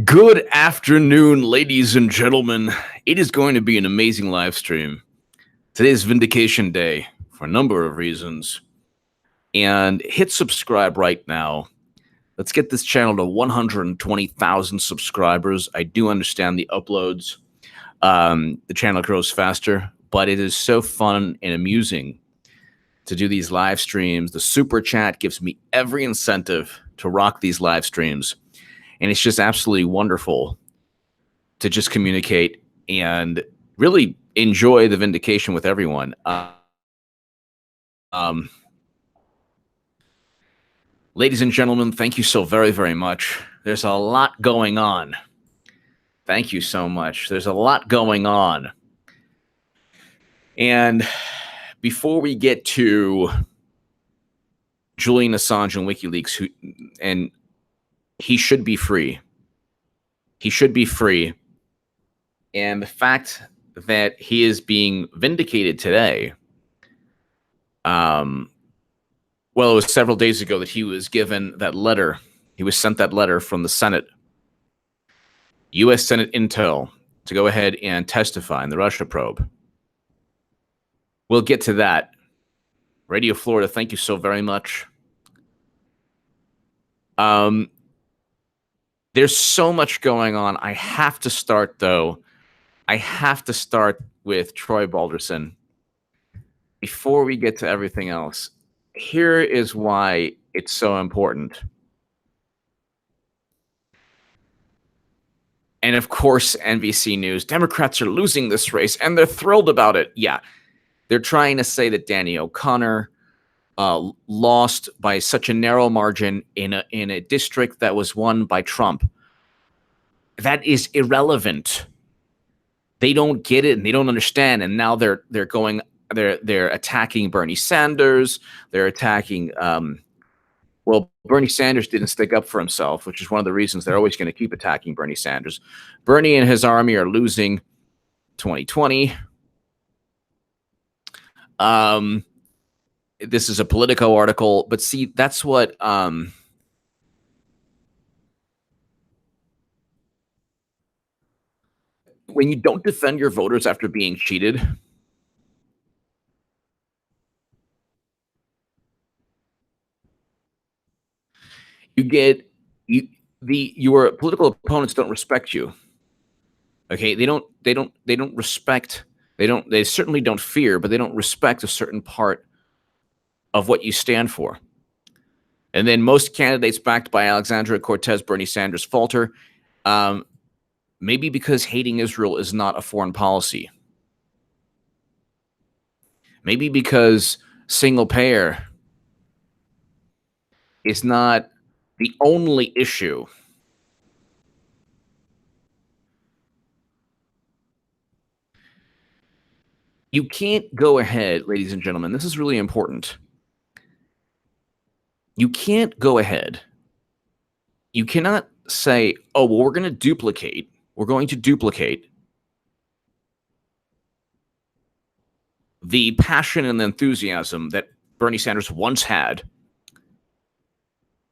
Good afternoon, ladies and gentlemen. It is going to be an amazing live stream. Today is Vindication Day for a number of reasons. And hit subscribe right now. Let's get this channel to 120,000 subscribers. I do understand the uploads. The channel grows faster, but it is so fun and amusing to do these live streams. The super chat gives me every incentive to rock these live streams. And it's just absolutely wonderful to just communicate and really enjoy the vindication with everyone. Ladies and gentlemen, thank you so very, very much. There's a lot going on. Thank you so much. There's a lot going on. And before we get to Julian Assange and WikiLeaks, he should be free. He should be free. And the fact that he is being vindicated today, well, it was several days ago that he was given that letter. He was sent that letter from the Senate, U.S. Senate Intel, to go ahead and testify in the Russia probe. We'll get to that. Radio Florida, thank you so very much. There's so much going on. I have to start, though. I have to start with Troy Balderson. Before we get to everything else, here is why it's so important. And of course, NBC News, Democrats are losing this race, and they're thrilled about it. Yeah, they're trying to say that Danny O'Connor lost by such a narrow margin in a district that was won by Trump. That is irrelevant. They don't get it and they don't understand. And now they're attacking Bernie Sanders. They're attacking. Well, Bernie Sanders didn't stick up for himself, which is one of the reasons they're always going to keep attacking Bernie Sanders. Bernie and his army are losing 2020. This is a Politico article, but see, that's what when you don't defend your voters after being cheated, your political opponents don't respect you. Okay, they certainly don't fear, but they don't respect a certain part of what you stand for. And then most candidates backed by Alexandria Cortez, Bernie Sanders falter, maybe because hating Israel is not a foreign policy. Maybe because single payer is not the only issue. You can't go ahead, ladies and gentlemen, this is really important. You can't go ahead. You cannot say, oh, well, we're going to duplicate the passion and enthusiasm that Bernie Sanders once had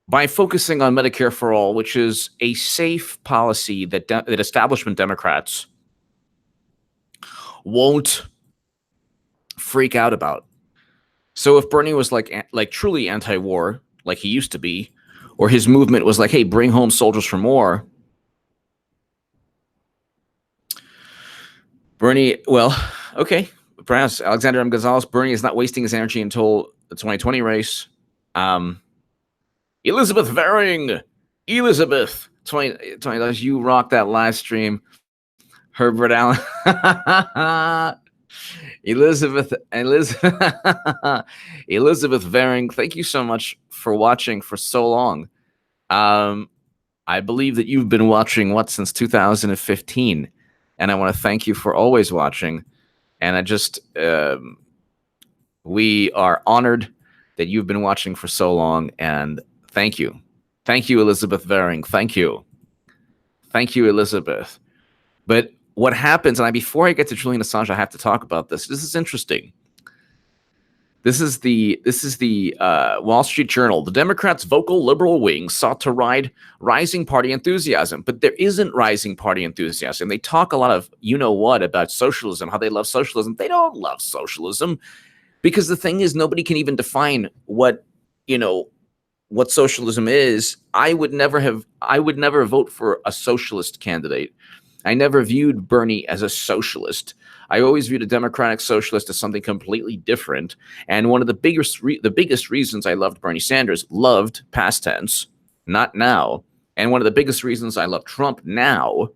by focusing on Medicare for All, which is a safe policy that establishment Democrats won't freak out about. So if Bernie was like truly anti-war, like he used to be, or his movement was like, hey, bring home soldiers from war, Bernie, well, okay, perhaps Alexander M. Gonzalez, Bernie is not wasting his energy until the 2020 race. Elizabeth Varing, Elizabeth, 20, you rock that live stream. Herbert Allen. Elizabeth Varing, thank you so much for watching for so long. I believe that you've been watching since 2015, and I want to thank you for always watching. And I just we are honored that you've been watching for so long, and thank you, Elizabeth Varing. Thank you, Elizabeth. But what happens, and before I get to Julian Assange, I have to talk about this. This is interesting. This is the Wall Street Journal. The Democrats' vocal liberal wing sought to ride rising party enthusiasm, but there isn't rising party enthusiasm. They talk a lot of you-know-what about socialism, how they love socialism. They don't love socialism because the thing is nobody can even define what socialism is. I would never vote for a socialist candidate. I never viewed Bernie as a socialist. I always viewed a democratic socialist as something completely different. And one of the biggest reasons I loved Bernie Sanders, loved past tense, not now, and one of the biggest reasons I love Trump now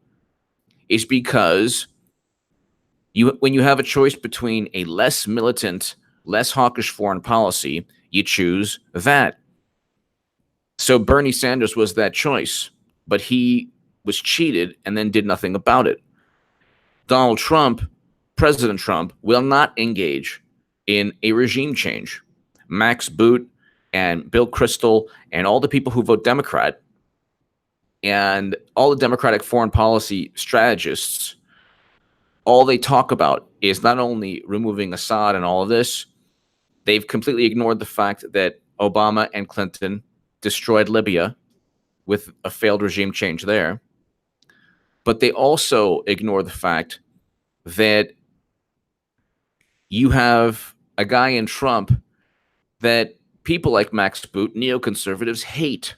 is because when you have a choice between a less militant, less hawkish foreign policy, you choose that. So Bernie Sanders was that choice, but he was cheated and then did nothing about it. Donald Trump, President Trump, will not engage in a regime change. Max Boot and Bill Kristol and all the people who vote Democrat and all the Democratic foreign policy strategists, all they talk about is not only removing Assad and all of this, they've completely ignored the fact that Obama and Clinton destroyed Libya with a failed regime change there. But they also ignore the fact that you have a guy in Trump that people like Max Boot, neoconservatives, hate.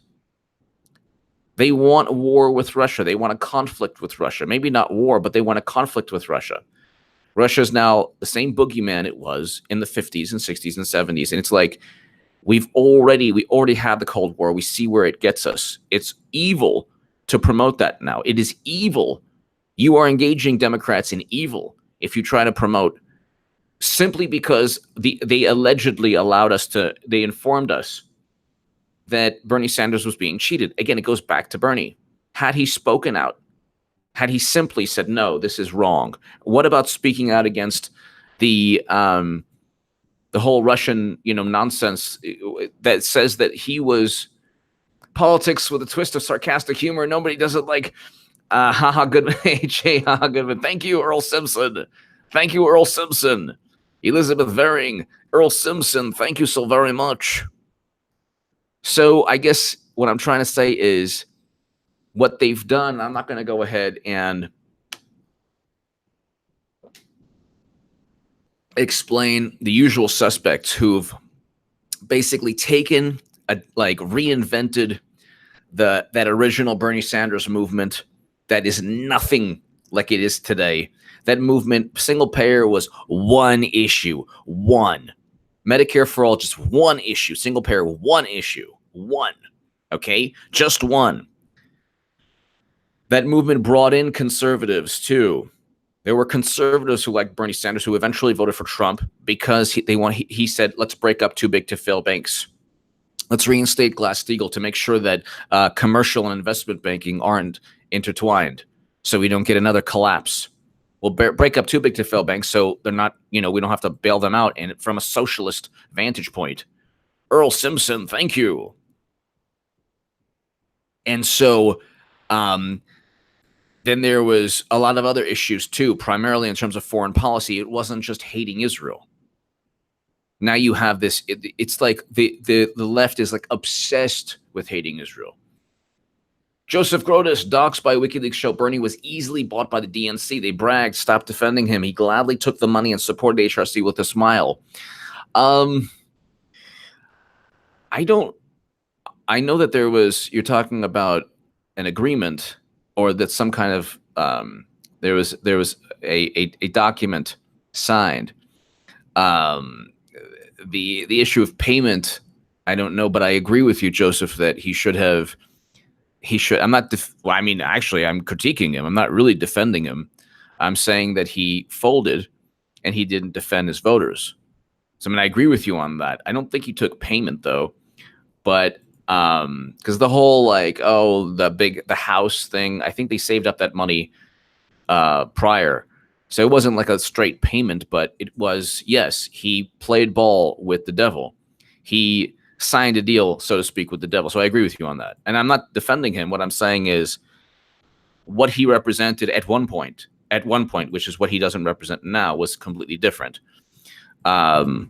They want a war with Russia. They want a conflict with Russia. Maybe not war, but they want a conflict with Russia. Russia is now the same boogeyman it was in the 50s and 60s and 70s. And it's like we already have the Cold War. We see where it gets us. It's evil to promote that now. It is evil. You are engaging Democrats in evil if you try to promote simply because they allegedly they informed us that Bernie Sanders was being cheated. Again, it goes back to Bernie. Had he spoken out, had he simply said, no, this is wrong. What about speaking out against the whole Russian, nonsense that says that he was politics with a twist of sarcastic humor. Nobody does it like, haha, Goodman, haha, Goodman. Thank you, Earl Simpson. Thank you, Earl Simpson. Elizabeth Varing, Earl Simpson, thank you so very much. So I guess what I'm trying to say is what they've done, I'm not going to go ahead and explain the usual suspects who've basically taken, reinvented that original Bernie Sanders movement that is nothing like it is today. That movement, single payer, was one issue. One. Medicare for all, just one issue. Single payer, one issue. One. Okay? Just one. That movement brought in conservatives, too. There were conservatives who liked Bernie Sanders who eventually voted for Trump because he said, let's break up too big to fail banks. Let's reinstate Glass-Steagall to make sure that commercial and investment banking aren't intertwined so we don't get another collapse. We'll break up too big to fail banks so they're not, we don't have to bail them out and from a socialist vantage point. Earl Simpson, thank you. And so then there was a lot of other issues too, primarily in terms of foreign policy. It wasn't just hating Israel. Now you have this, it's like the left is like obsessed with hating Israel. Joseph Grotus, doxed by WikiLeaks, show Bernie was easily bought by the DNC. They bragged, stopped defending him. He gladly took the money and supported HRC with a smile. I know that you're talking about an agreement or that some kind of, there was a document signed. The issue of payment, I don't know, but I agree with you, Joseph, that he should. I'm not. Actually, I'm critiquing him. I'm not really defending him. I'm saying that he folded, and he didn't defend his voters. So, I agree with you on that. I don't think he took payment though, but because the whole the house thing, I think they saved up that money prior. So it wasn't like a straight payment, but it was, yes, he played ball with the devil. He signed a deal, so to speak, with the devil. So I agree with you on that. And I'm not defending him. What I'm saying is what he represented at one point, which is what he doesn't represent now, was completely different. And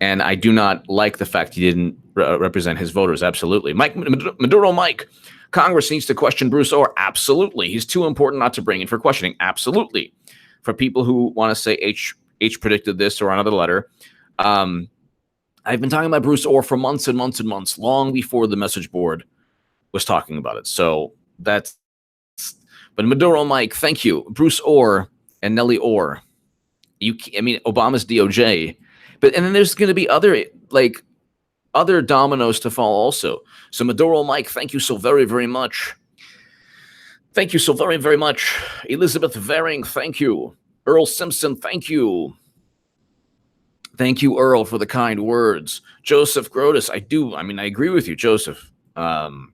And I do not like the fact he didn't represent his voters. Absolutely. Maduro Mike, Congress needs to question Bruce Orr. Absolutely. He's too important not to bring in for questioning. Absolutely. For people who want to say H predicted this or another letter, I've been talking about Bruce Orr for months and months and months, long before the message board was talking about it. So that's, but Maduro Mike, thank you. Bruce Orr and Nellie Orr. Obama's DOJ, and then there's going to be other dominoes to fall also. So Maduro Mike, thank you so very, very much. Thank you so very, very much. Elizabeth Varing, thank you. Earl Simpson, thank you. Thank you, Earl, for the kind words. Joseph Grotus, I agree with you, Joseph. Aside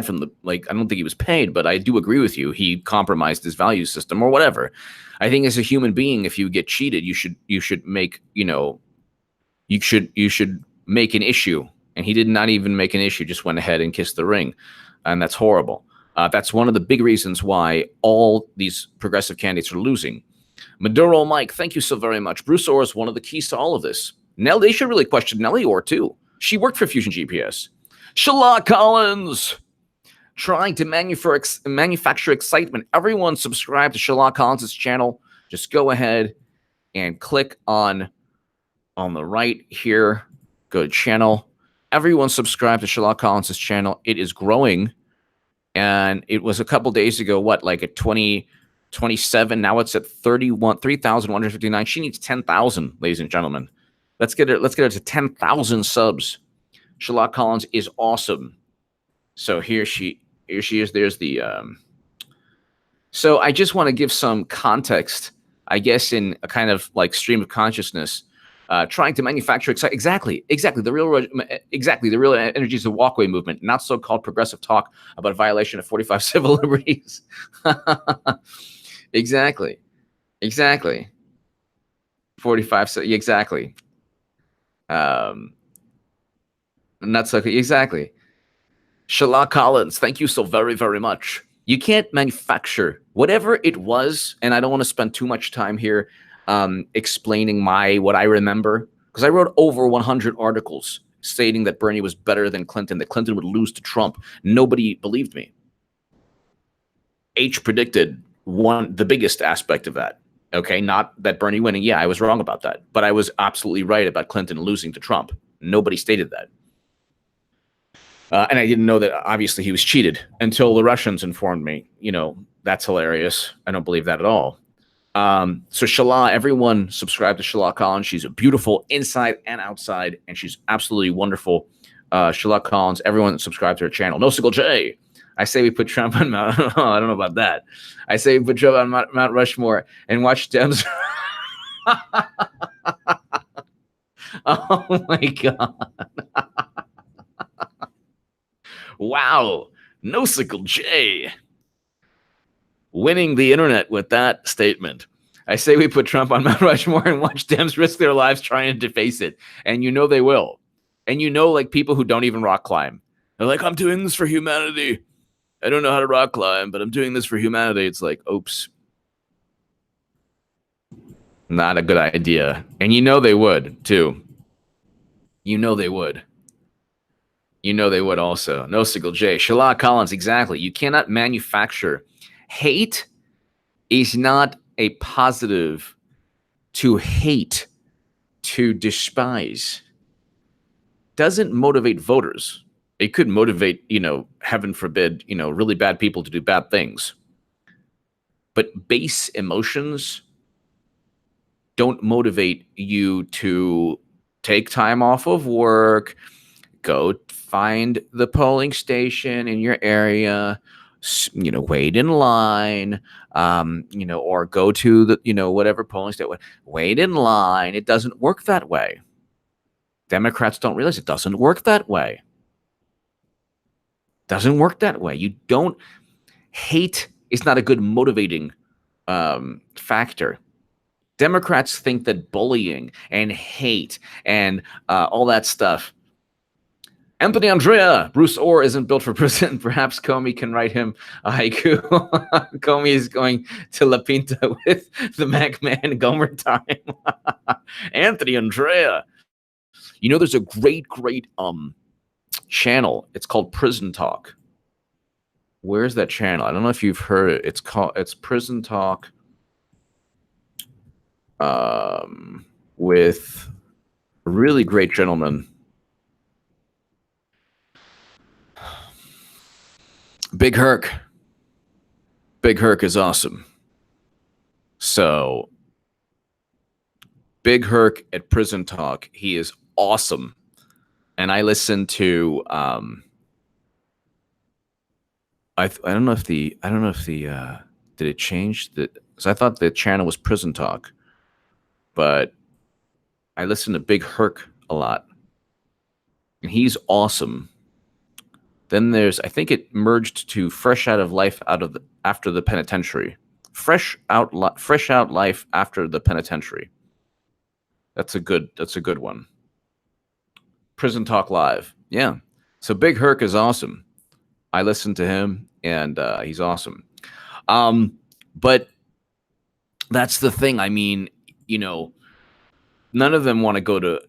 from I don't think he was paid, but I do agree with you. He compromised his value system or whatever. I think as a human being, if you get cheated, you should make, you should make an issue. And he did not even make an issue, just went ahead and kissed the ring. And that's horrible. That's one of the big reasons why all these progressive candidates are losing. Maduro Mike, thank you so very much. Bruce Orr is one of the keys to all of this. They should really question Nellie Orr too. She worked for Fusion GPS. Shala Collins, trying to manufacture excitement. Everyone subscribe to Shala Collins' channel. Just go ahead and click on the right here. Go to channel. Everyone subscribe to Shala Collins' channel. It is growing. And it was a couple days ago, at 27. Now it's at 3,159. She needs 10,000, ladies and gentlemen. Let's get her to 10,000 subs. Shala Collins is awesome. So here she is. There's the so I just want to give some context, I guess, in a kind of stream of consciousness, trying to manufacture exactly the real energy is the walkway movement, not so-called progressive talk about violation of 45 civil liberties. Exactly. 45. Exactly. Not so exactly. Shala Collins, thank you so very, very much. You can't manufacture whatever it was, and I don't want to spend too much time here explaining what I remember, because I wrote over 100 articles stating that Bernie was better than Clinton, that Clinton would lose to Trump. Nobody believed me. H predicted the biggest aspect of that. Okay, not that Bernie winning. Yeah, I was wrong about that, but I was absolutely right about Clinton losing to Trump. Nobody stated that. And I didn't know that, obviously, he was cheated until the Russians informed me. That's hilarious. I don't believe that at all. So Shala, everyone subscribe to Shala Collins. She's beautiful inside and outside, and she's absolutely wonderful. Shala Collins, everyone subscribe to her channel. No Sickle J. I say we put Trump on Mount. I don't know about that. I say we put Trump on Mount Rushmore and watch Dems. Oh, my God. Wow, No Sickle J winning the internet with that statement. I say we put Trump on Mount Rushmore and watch Dems risk their lives trying to deface it. And they will. And people who don't even rock climb. They're like, I'm doing this for humanity. I don't know how to rock climb, but I'm doing this for humanity. It's like, oops. Not a good idea. And they would, too. They would. They would also. No Sickle J. Shala Collins, exactly. You cannot manufacture. Hate is not a positive. To hate, to despise, doesn't motivate voters. It could motivate, heaven forbid, really bad people to do bad things. But base emotions don't motivate you to take time off of work, go find the polling station in your area, wait in line, or go to the, whatever polling station, wait in line. It doesn't work that way. Democrats don't realize it doesn't work that way. Doesn't work that way. You don't. Hate is not a good motivating factor. Democrats think that bullying and hate and all that stuff Anthony Andrea, Bruce Orr isn't built for prison. Perhaps Comey can write him a haiku. Comey is going to La Pinta with the Macman Gomer time. Anthony Andrea. You know, there's a great channel. It's called Prison Talk. Where's that channel? I don't know if you've heard it. It's Prison Talk with a really great gentleman. Big Herc. Big Herc is awesome. So, Big Herc at Prison Talk, he is awesome. And I listen to I don't know if the did it change the, because I thought the channel was Prison Talk, but I listen to Big Herc a lot, and he's awesome. Then there's, I think it merged to Fresh Out of Life after the penitentiary. Fresh out life after the penitentiary. That's a good one. Prison Talk Live. Yeah. So Big Herc is awesome. I listen to him, and he's awesome. But that's the thing. I mean, you know, none of them want to go to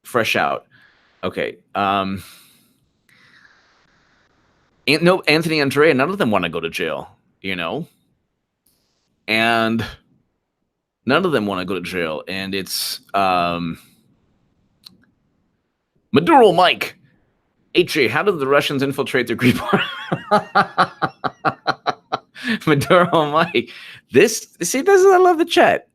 Fresh Out. Okay. No, Anthony Andrea, none of them want to go to jail, you know? And none of them want to go to jail. And it's Maduro Mike. HJ, how did the Russians infiltrate the Green Party? Maduro Mike. I love the chat.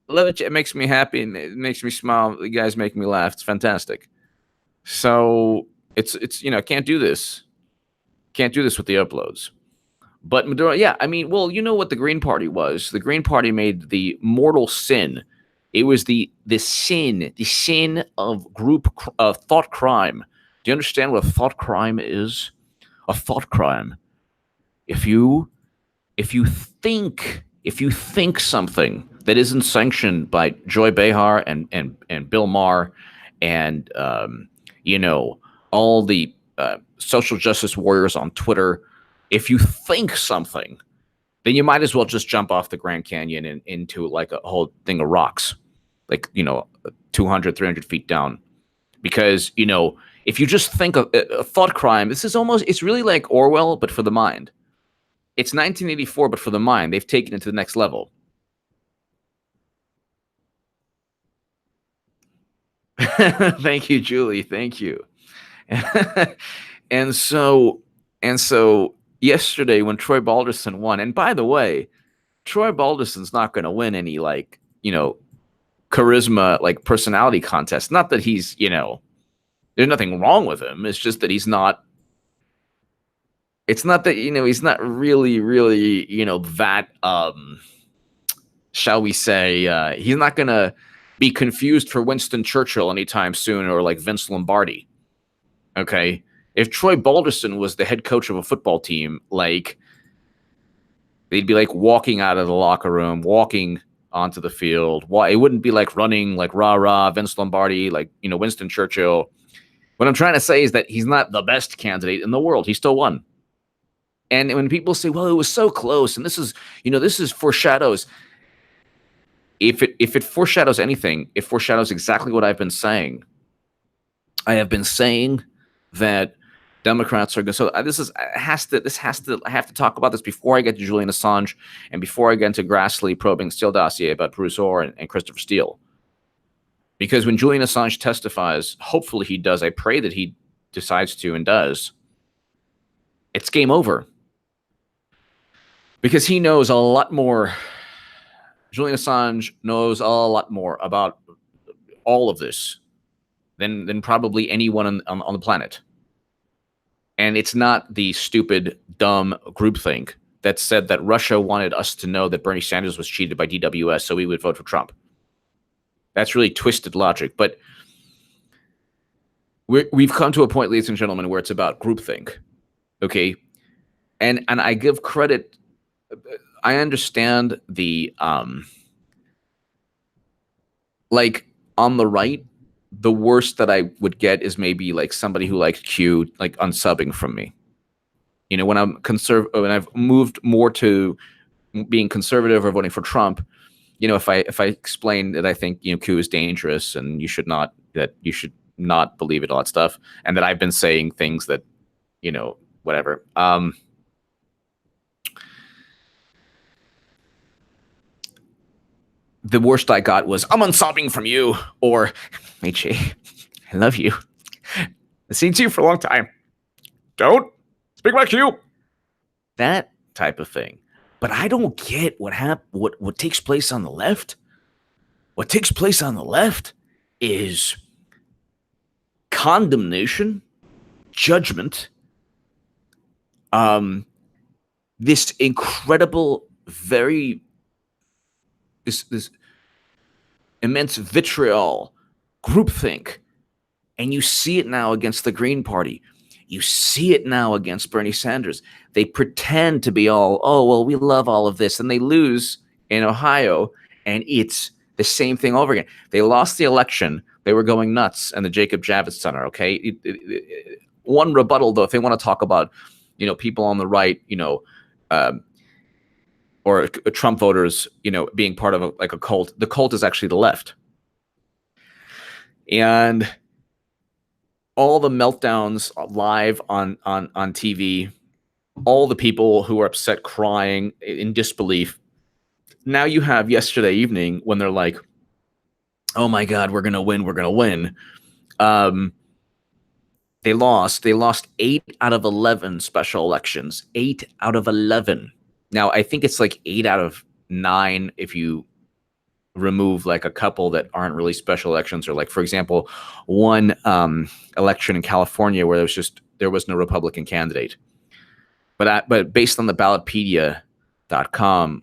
I love it. It makes me happy and it makes me smile. You guys make me laugh. It's fantastic. So it's you know, can't do this. Can't do this with the uploads. But Maduro, yeah, I mean, well, you know what the Green Party was. The Green Party made the mortal sin. It was the sin of thought crime. Do you understand what a thought crime is? A thought crime. If you think something that isn't sanctioned by Joy Behar and Bill Maher and you know, all the social justice warriors on Twitter, if you think something, then you might as well just jump off the Grand Canyon and into like a whole thing of rocks, like, you know, 200, 300 feet down. Because, you know, if you just think of a thought crime, it's really like Orwell, but for the mind. It's 1984, but for the mind. They've taken it to the next level. Thank you, Julie. Thank you. And so yesterday when Troy Balderson won, and by the way, Troy Balderson's not going to win any, like, you know, charisma, like personality contest. Not that he's, you know, there's nothing wrong with him. It's just that he's not. It's not that, you know, he's not really, you know, that, shall we say, he's not going to be confused for Winston Churchill anytime soon, or like Vince Lombardi. Okay. If Troy Balderson was the head coach of a football team, like, they'd be like walking out of the locker room, walking onto the field. Why? It wouldn't be like running, like rah, Vince Lombardi, like, you know, Winston Churchill. What I'm trying to say is that he's not the best candidate in the world. He still won. And when people say, well, it was so close, and this is, you know, this is foreshadows. If it foreshadows anything, it foreshadows exactly what I've been saying. I have been saying that Democrats are going. So I have to talk about this before I get to Julian Assange and before I get into Grassley probing Steele Dossier about Bruce Orr and Christopher Steele. Because when Julian Assange testifies, hopefully he does. I pray that he decides to and does. It's game over. Because he knows a lot more. Julian Assange knows a lot more about all of this than probably anyone on the planet. And it's not the stupid, dumb groupthink that said that Russia wanted us to know that Bernie Sanders was cheated by DWS so we would vote for Trump. That's really twisted logic. But we've come to a point, ladies and gentlemen, where it's about groupthink. Okay? And I give credit. I understand the like on the right, the worst that I would get is maybe like somebody who likes Q, like unsubbing from me. You know, when when I've moved more to being conservative or voting for Trump, you know, if I explain that I think, you know, Q is dangerous and you should not believe it, all that stuff, and that I've been saying things that, you know, whatever. The worst I got was, I'm unsubbing from you, or, hey, Jay, I love you. I've seen you for a long time. Don't speak about you. That type of thing. But I don't get what takes place on the left. What takes place on the left is condemnation, judgment, this incredible, this immense vitriol, groupthink. And you see it now against the Green Party. You see it now against Bernie Sanders. They pretend to be all, oh, well, we love all of this. And they lose in Ohio, and it's the same thing over again. They lost the election. They were going nuts in the Jacob Javits Center, okay? One rebuttal, though, if they want to talk about, you know, people on the right, you know, or Trump voters, you know, being part of a cult. The cult is actually the left. And all the meltdowns live on TV, all the people who are upset, crying in disbelief. Now you have yesterday evening when they're like, oh my God, we're going to win. We're going to win. They lost 8 out of 11 special elections, 8 out of 11. Now, I think it's like 8 out of 9 if you remove like a couple that aren't really special elections, or like, for example, one election in California where there was no Republican candidate. But based on the ballotpedia.com,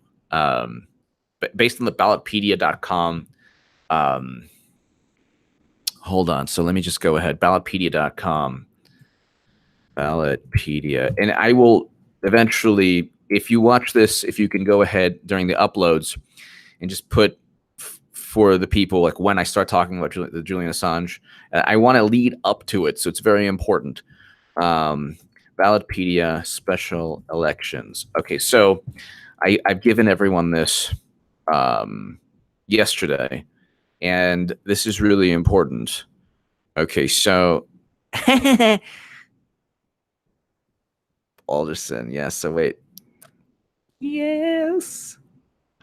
hold on. So let me just go ahead. Ballotpedia.com. Ballotpedia. And I will eventually, if you watch this, if you can go ahead during the uploads and just put for the people, like when I start talking about the Julian Assange, I want to lead up to it. So it's very important. Ballotpedia special elections. Okay, so I've given everyone this yesterday, and this is really important. Okay, so Balderson, yeah. So wait, yes.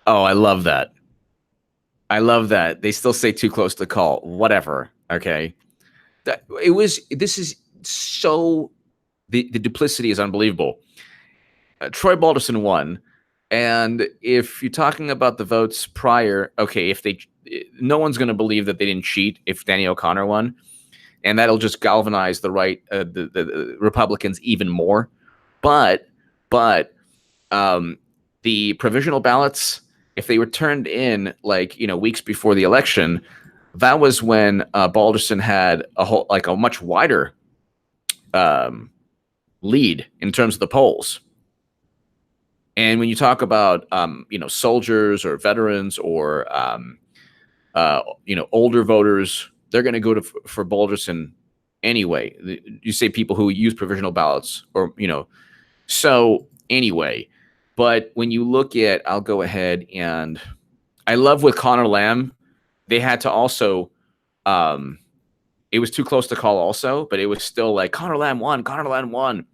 Oh, I love that. I love that. They still say too close to call. Whatever. Okay. This is so, the duplicity is unbelievable. Troy Balderson won. And if you're talking about the votes prior, okay, no one's going to believe that they didn't cheat if Danny O'Connor won. And that'll just galvanize the right, the Republicans even more. But the provisional ballots, if they were turned in like, you know, weeks before the election, that was when Balderson had a much wider lead in terms of the polls. And when you talk about you know, soldiers or veterans or you know, older voters, they're going to go for Balderson anyway. You say people who use provisional ballots, or, you know, so anyway. But when you look at, I'll go ahead, and I love with Connor Lamb, they had to also, it was too close to call also, but it was still like, Connor Lamb won, Connor Lamb won.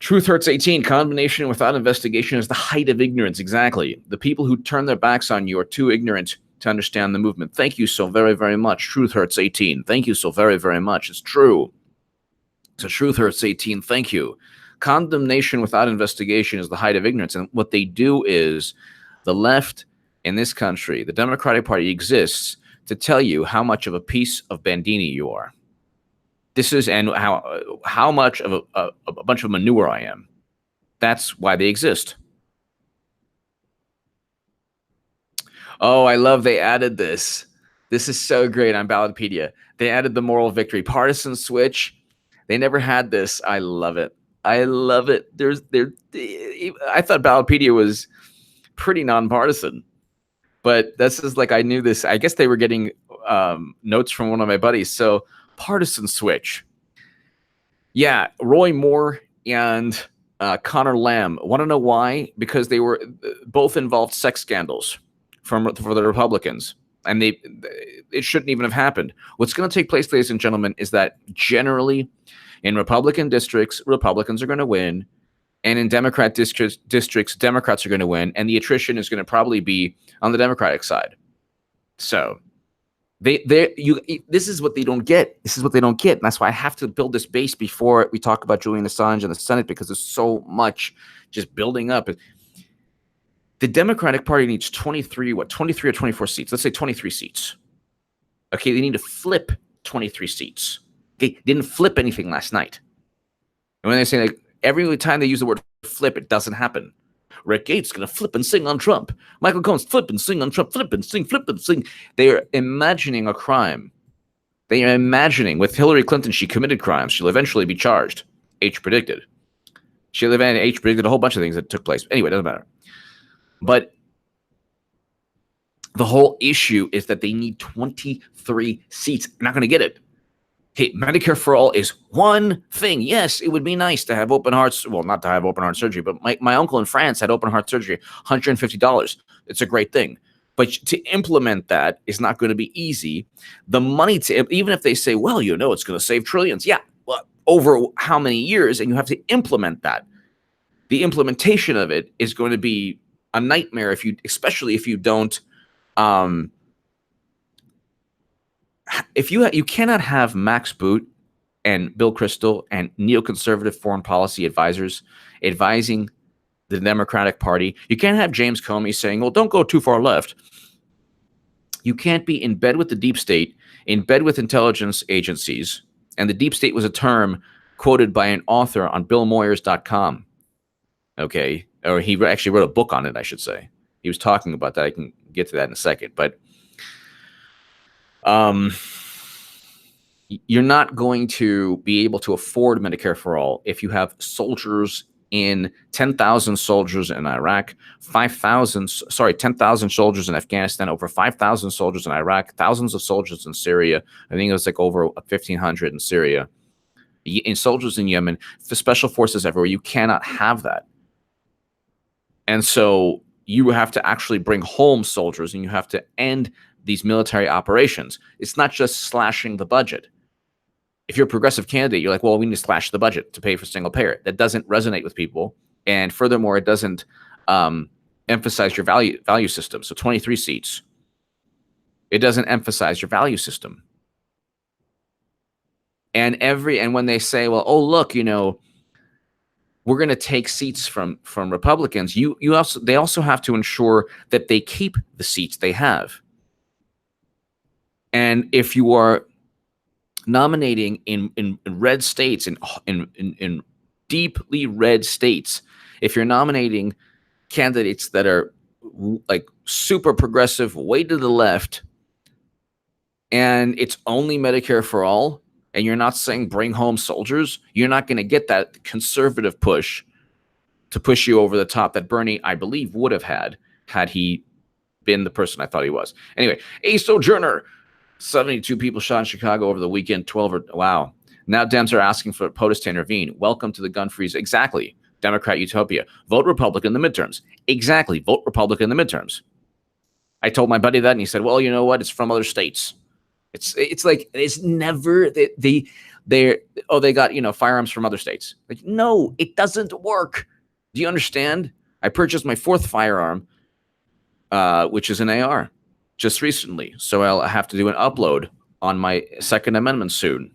Truth Hurts 18, condemnation without investigation is the height of ignorance. Exactly. The people who turn their backs on you are too ignorant to understand the movement. Thank you so very, very much. Truth Hurts 18. Thank you so very, very much. It's true. So Truth Hurts 18. Thank you. Condemnation without investigation is the height of ignorance. And what they do is, the left in this country, the Democratic Party, exists to tell you how much of a piece of Bandini you are. This is, and how much of a bunch of manure I am. That's why they exist. Oh, I love they added this. This is so great on Ballotpedia. They added the moral victory. Partisan switch. They never had this. I love it. I love it. I thought Ballotpedia was pretty nonpartisan, but this is like, I knew this. I guess they were getting notes from one of my buddies. So partisan switch. Yeah, Roy Moore and Connor Lamb. Want to know why? Because they were both involved sex scandals for the Republicans, and it shouldn't even have happened. What's going to take place, ladies and gentlemen, is that generally in Republican districts, Republicans are going to win, and in Democrat districts, Democrats are going to win, and the attrition is going to probably be on the Democratic side. So this is what they don't get. This is what they don't get. And that's why I have to build this base before we talk about Julian Assange and the Senate, because there's so much just building up. The Democratic Party needs 23 or 24 seats. Let's say 23 seats. Okay, they need to flip 23 seats. Okay, they didn't flip anything last night. And when they say, like, every time they use the word flip, it doesn't happen. Rick Gates going to flip and sing on Trump. Michael Cohen's flip and sing on Trump. Flip and sing, flip and sing. They are imagining a crime. They are imagining with Hillary Clinton, she committed crimes. She'll eventually be charged. H predicted. H predicted a whole bunch of things that took place. Anyway, it doesn't matter. But the whole issue is that they need 23 seats. They're not going to get it. Hey, Medicare for all is one thing. Yes, it would be nice to have open hearts. Well, not to have open heart surgery, but my uncle in France had open heart surgery, $150. It's a great thing. But to implement that is not going to be easy. The money even if they say, well, it's going to save trillions. Yeah, well, over how many years? And you have to implement that. The implementation of it is going to be a nightmare especially if you don't. If you cannot have Max Boot and Bill Kristol and neoconservative foreign policy advisors advising the Democratic Party, you can't have James Comey saying, well, don't go too far left. You can't be in bed with the deep state, in bed with intelligence agencies. And the deep state was a term quoted by an author on BillMoyers.com. Okay. Or he actually wrote a book on it, I should say. He was talking about that. I can get to that in a second. But you're not going to be able to afford Medicare for all if you have 10,000 soldiers in Iraq, 10,000 soldiers in Afghanistan, over 5,000 soldiers in Iraq, thousands of soldiers in Syria. I think it was like over 1,500 in Syria, in soldiers in Yemen, the special forces everywhere. You cannot have that. And so you have to actually bring home soldiers, and you have to end these military operations. It's not just slashing the budget. If you're a progressive candidate, you're like, well, we need to slash the budget to pay for single payer. That doesn't resonate with people. And furthermore, it doesn't emphasize your value system. So 23 seats. It doesn't emphasize your value system. And when they say, well, oh, look, we're going to take seats from Republicans, they also have to ensure that they keep the seats they have. And if you are nominating in red states, in deeply red states, if you're nominating candidates that are like super progressive, way to the left, and it's only Medicare for all, and you're not saying bring home soldiers, you're not going to get that conservative push to push you over the top that Bernie, I believe, would have had he been the person I thought he was. Anyway, a sojourner. 72 people shot in Chicago over the weekend. 12 wow. Now Dems are asking for POTUS to intervene. Welcome to the gun freeze. Exactly. Democrat utopia. Vote Republican in the midterms. Exactly. Vote Republican in the midterms. I told my buddy that, and he said, well, you know what? It's from other states. It's like, it's never they got, firearms from other states. Like, no, it doesn't work. Do you understand? I purchased my fourth firearm, which is an AR, just recently. So I'll have to do an upload on my Second Amendment soon.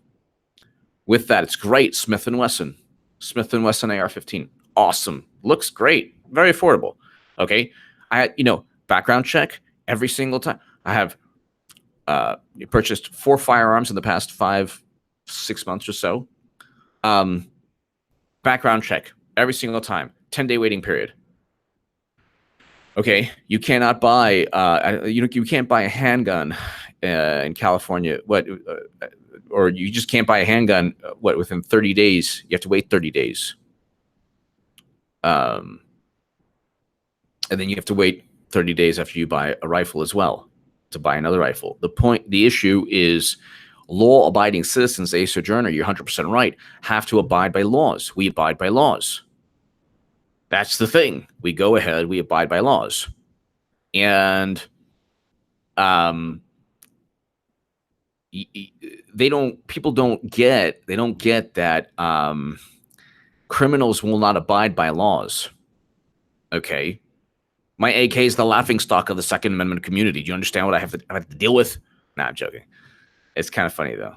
With that, it's great. Smith & Wesson AR-15. Awesome. Looks great. Very affordable. Okay. I had, background check every single time. I have purchased 4 firearms in the past 5-6 months or so. Background check every single time. 10-day waiting period. Okay, you cannot buy you can't buy a handgun in California. Or you just can't buy a handgun within 30 days. You have to wait 30 days. And then you have to wait 30 days after you buy a rifle as well. to buy another rifle. The issue is law-abiding citizens, a sojourner, you're 100% right, have to abide by laws. We abide by laws. That's the thing. We go ahead, we abide by laws. And people don't get that criminals will not abide by laws. Okay. My AK is the laughingstock of the Second Amendment community. Do you understand what I have to deal with? Nah, I'm joking. It's kind of funny though.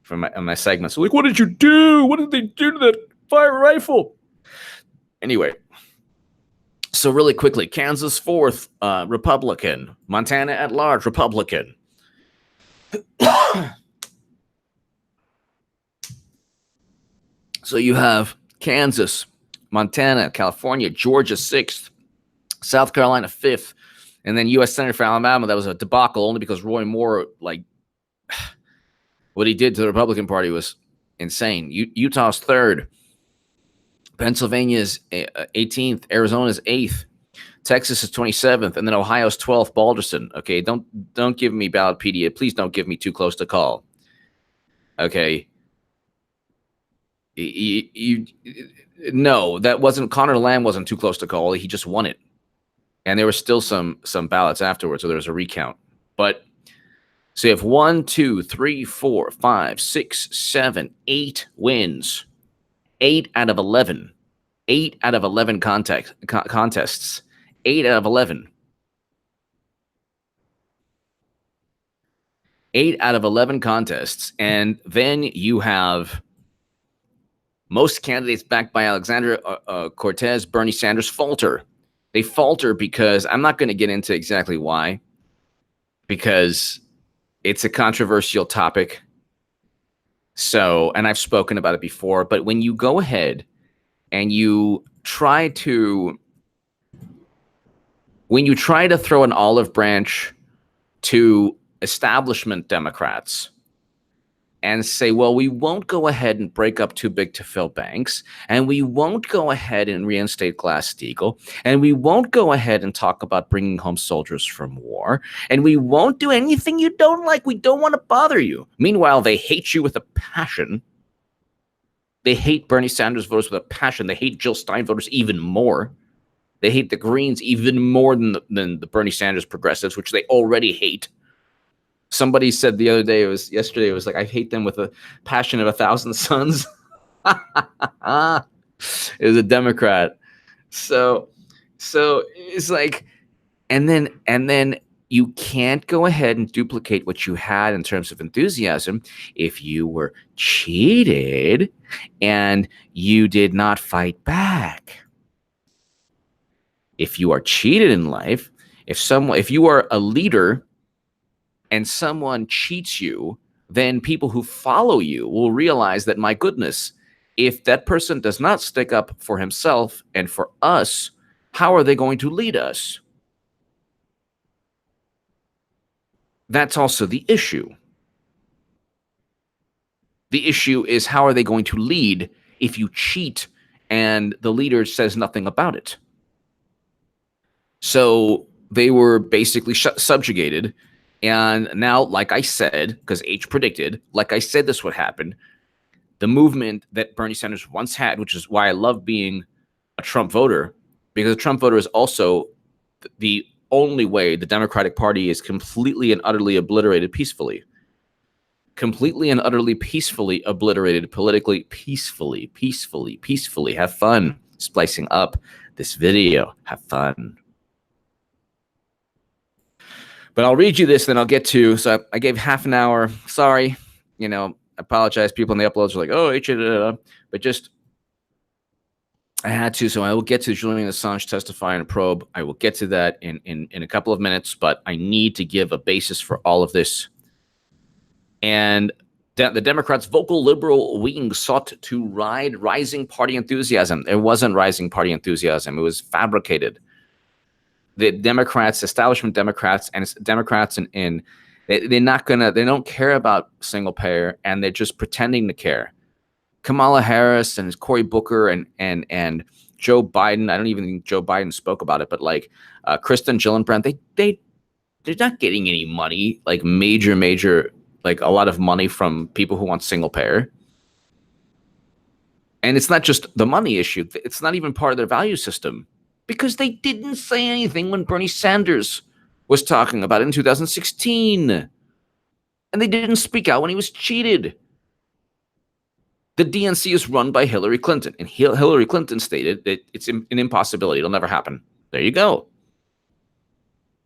From my segments, like, what did you do? What did they do to that fire rifle? Anyway, so really quickly, Kansas 4th, Republican. Montana at large, Republican. So you have Kansas, Montana, California, Georgia 6th, South Carolina 5th, and then U.S. Senator for Alabama. That was a debacle only because Roy Moore, like, what he did to the Republican Party was insane. Utah's 3rd, Pennsylvania's 18th, Arizona's 8th, Texas is 27th, and then Ohio's 12th, Balderson. Okay, don't give me Ballotpedia. Please don't give me too close to call. Okay. No, that wasn't. Connor Lamb wasn't too close to call. He just won it, and there were still some ballots afterwards, so there was a recount. But so you have 1, 2, 3, 4, 5, 6, 7, 8 wins, 8 out of 11, 8 out of 11 contests, 8 out of 11. 8 out of 11 contests, and then you have most candidates backed by Alexandria Cortez, Bernie Sanders falter. They falter because I'm not going to get into exactly why, because it's a controversial topic. So, and I've spoken about it before, but when you go ahead and you try to throw an olive branch to establishment Democrats and say, well, we won't go ahead and break up too big to fail banks, and we won't go ahead and reinstate Glass-Steagall, and we won't go ahead and talk about bringing home soldiers from war, and we won't do anything you don't like. We don't want to bother you. Meanwhile, they hate you with a passion. They hate Bernie Sanders voters with a passion. They hate Jill Stein voters even more. They hate the Greens even more than the Bernie Sanders progressives, which they already hate. Somebody said the other day, yesterday, it was like, I hate them with a passion of 1,000 suns. It was a Democrat. So it's like, and then you can't go ahead and duplicate what you had in terms of enthusiasm if you were cheated and you did not fight back. If you are cheated in life, if you are a leader and someone cheats you, then people who follow you will realize that, my goodness, if that person does not stick up for himself and for us, how are they going to lead us? That's also the issue. The issue is, how are they going to lead if you cheat and the leader says nothing about it? So they were basically subjugated. And now, like I said, because H predicted, like I said, this would happen. The movement that Bernie Sanders once had, which is why I love being a Trump voter, because a Trump voter is also the only way the Democratic Party is completely and utterly obliterated peacefully. Completely and utterly peacefully obliterated politically, peacefully. Have fun splicing up this video. Have fun. But I'll read you this, then I'll get to. So I gave half an hour. Sorry, I apologize. People in the uploads are like, oh, but just I had to. So I will get to Julian Assange testify and probe. I will get to that in a couple of minutes. But I need to give a basis for all of this. And the Democrats' vocal liberal wing sought to ride rising party enthusiasm. It wasn't rising party enthusiasm. It was fabricated. The Democrats, establishment Democrats, and Democrats they don't care about single payer, and they're just pretending to care. Kamala Harris and Cory Booker and Joe Biden. I don't even think Joe Biden spoke about it, but like Kristen Gillibrand, they they're not getting any money, like major, like a lot of money from people who want single payer. And it's not just the money issue. It's not even part of their value system, because they didn't say anything when Bernie Sanders was talking about it in 2016. And they didn't speak out when he was cheated. The DNC is run by Hillary Clinton, and Hillary Clinton stated that it's an impossibility. It'll never happen. There you go.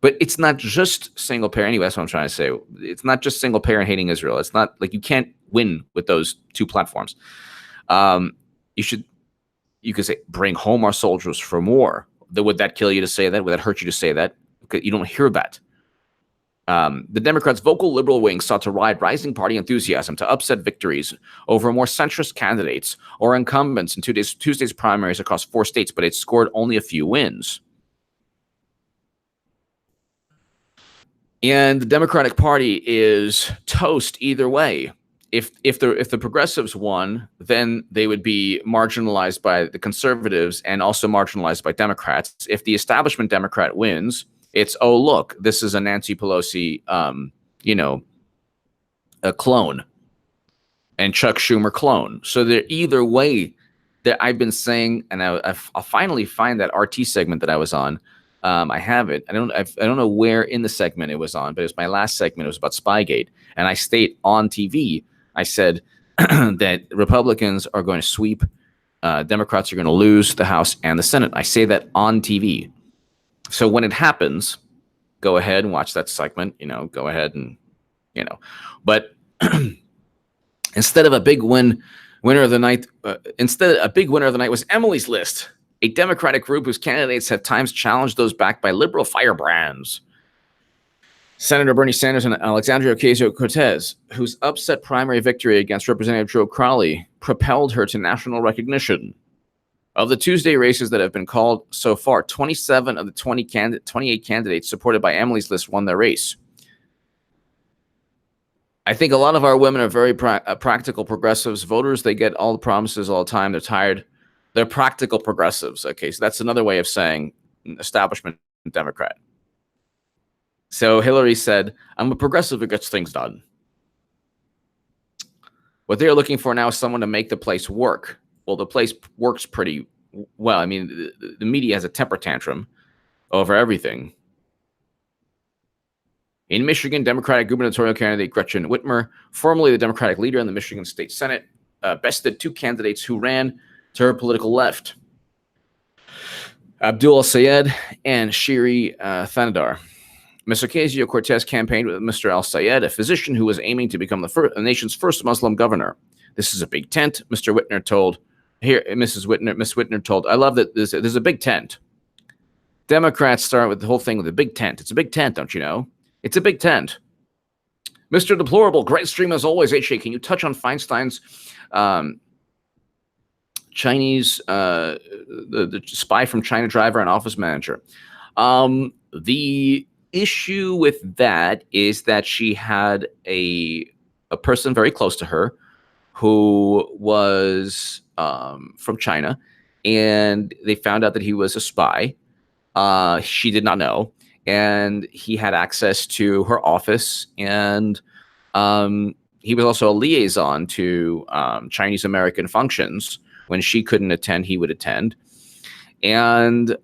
But it's not just single payer. Anyway, that's what I'm trying to say. It's not just single payer and hating Israel. It's not like you can't win with those two platforms. You could say, bring home our soldiers from war. Would that kill you to say that? Would that hurt you to say that? You don't hear that. The Democrats' vocal liberal wing sought to ride rising party enthusiasm to upset victories over more centrist candidates or incumbents in Tuesday's primaries across 4 states, but it scored only a few wins. And the Democratic Party is toast either way. If the progressives won, then they would be marginalized by the conservatives and also marginalized by Democrats. If the establishment Democrat wins, it's, oh, look, this is a Nancy Pelosi, a clone, and Chuck Schumer clone. So they're either way. That I've been saying, and I'll finally find that RT segment that I was on. I have it. I don't know where in the segment it was on, but it was my last segment. It was about Spygate, and I state on TV. I said that Republicans are going to sweep, Democrats are going to lose the House and the Senate. I say that on TV. So when it happens, go ahead and watch that segment. Go ahead and But instead of a big winner of the night, a big winner of the night was Emily's List, a Democratic group whose candidates have times challenged those backed by liberal firebrands. Senator Bernie Sanders and Alexandria Ocasio-Cortez, whose upset primary victory against Representative Joe Crowley propelled her to national recognition. Of the Tuesday races that have been called so far, 27 of the 28 candidates supported by Emily's List won their race. I think a lot of our women are very practical progressives. Voters, they get all the promises all the time. They're tired. They're practical progressives. Okay, so that's another way of saying establishment Democrat. So Hillary said, I'm a progressive who gets things done. What they're looking for now is someone to make the place work. Well, the place works pretty well. I mean, the media has a temper tantrum over everything. In Michigan, Democratic gubernatorial candidate Gretchen Whitmer, formerly the Democratic leader in the Michigan State Senate, bested 2 candidates who ran to her political left, Abdul Sayed and Shiri Thanadar. Ms. Ocasio-Cortez campaigned with Mr. Al-Sayed, a physician who was aiming to become the nation's first Muslim governor. This is a big tent, Mr. Whitner told. Miss Whitner told, I love that there's a big tent. Democrats start with the whole thing with a big tent. It's a big tent, don't you know? It's a big tent. Mr. Deplorable, great stream as always. HA, can you touch on Feinstein's Chinese, the spy from China driver and office manager? The issue with that is that she had a person very close to her who was from China, and they found out that he was a spy. She did not know, and he had access to her office, and he was also a liaison to Chinese American functions. When she couldn't attend, he would attend, and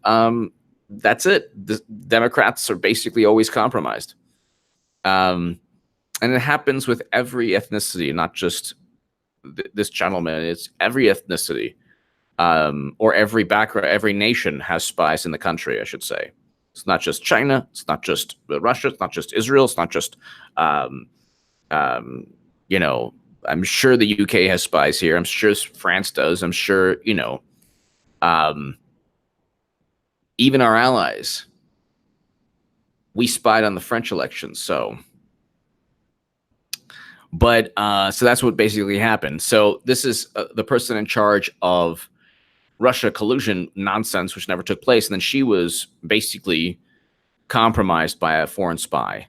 that's it. The Democrats are basically always compromised, and it happens with every ethnicity, not just this gentleman. It's every ethnicity, or every background. Every nation has spies in the country, I should say. It's not just China. It's not just Russia. It's not just Israel. It's not just, I'm sure the UK has spies here. I'm sure France does. I'm sure, even our allies. We spied on the French elections. So that's what basically happened. So this is the person in charge of Russia collusion nonsense, which never took place. And then she was basically compromised by a foreign spy.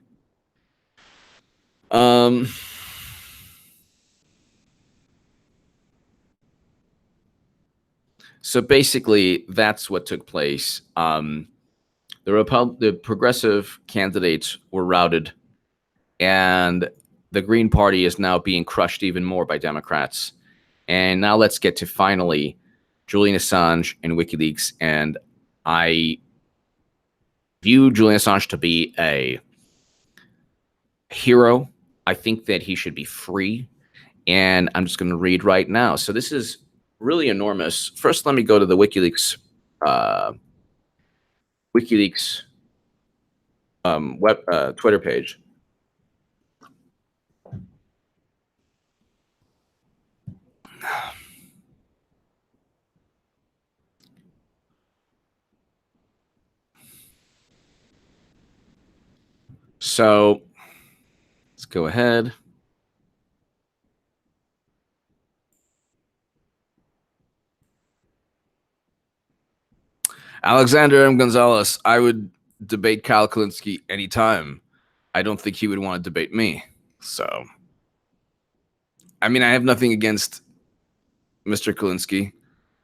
So basically, that's what took place. The the progressive candidates were routed, and the Green Party is now being crushed even more by Democrats. And now let's get to finally Julian Assange and WikiLeaks. And I view Julian Assange to be a hero. I think that he should be free. And I'm just going to read right now. So this is really enormous. First, let me go to the WikiLeaks Twitter page. So let's go ahead. Alexander M. Gonzalez, I would debate Kyle Kulinski anytime. I don't think he would want to debate me. So, I mean, I have nothing against Mr. Kulinski.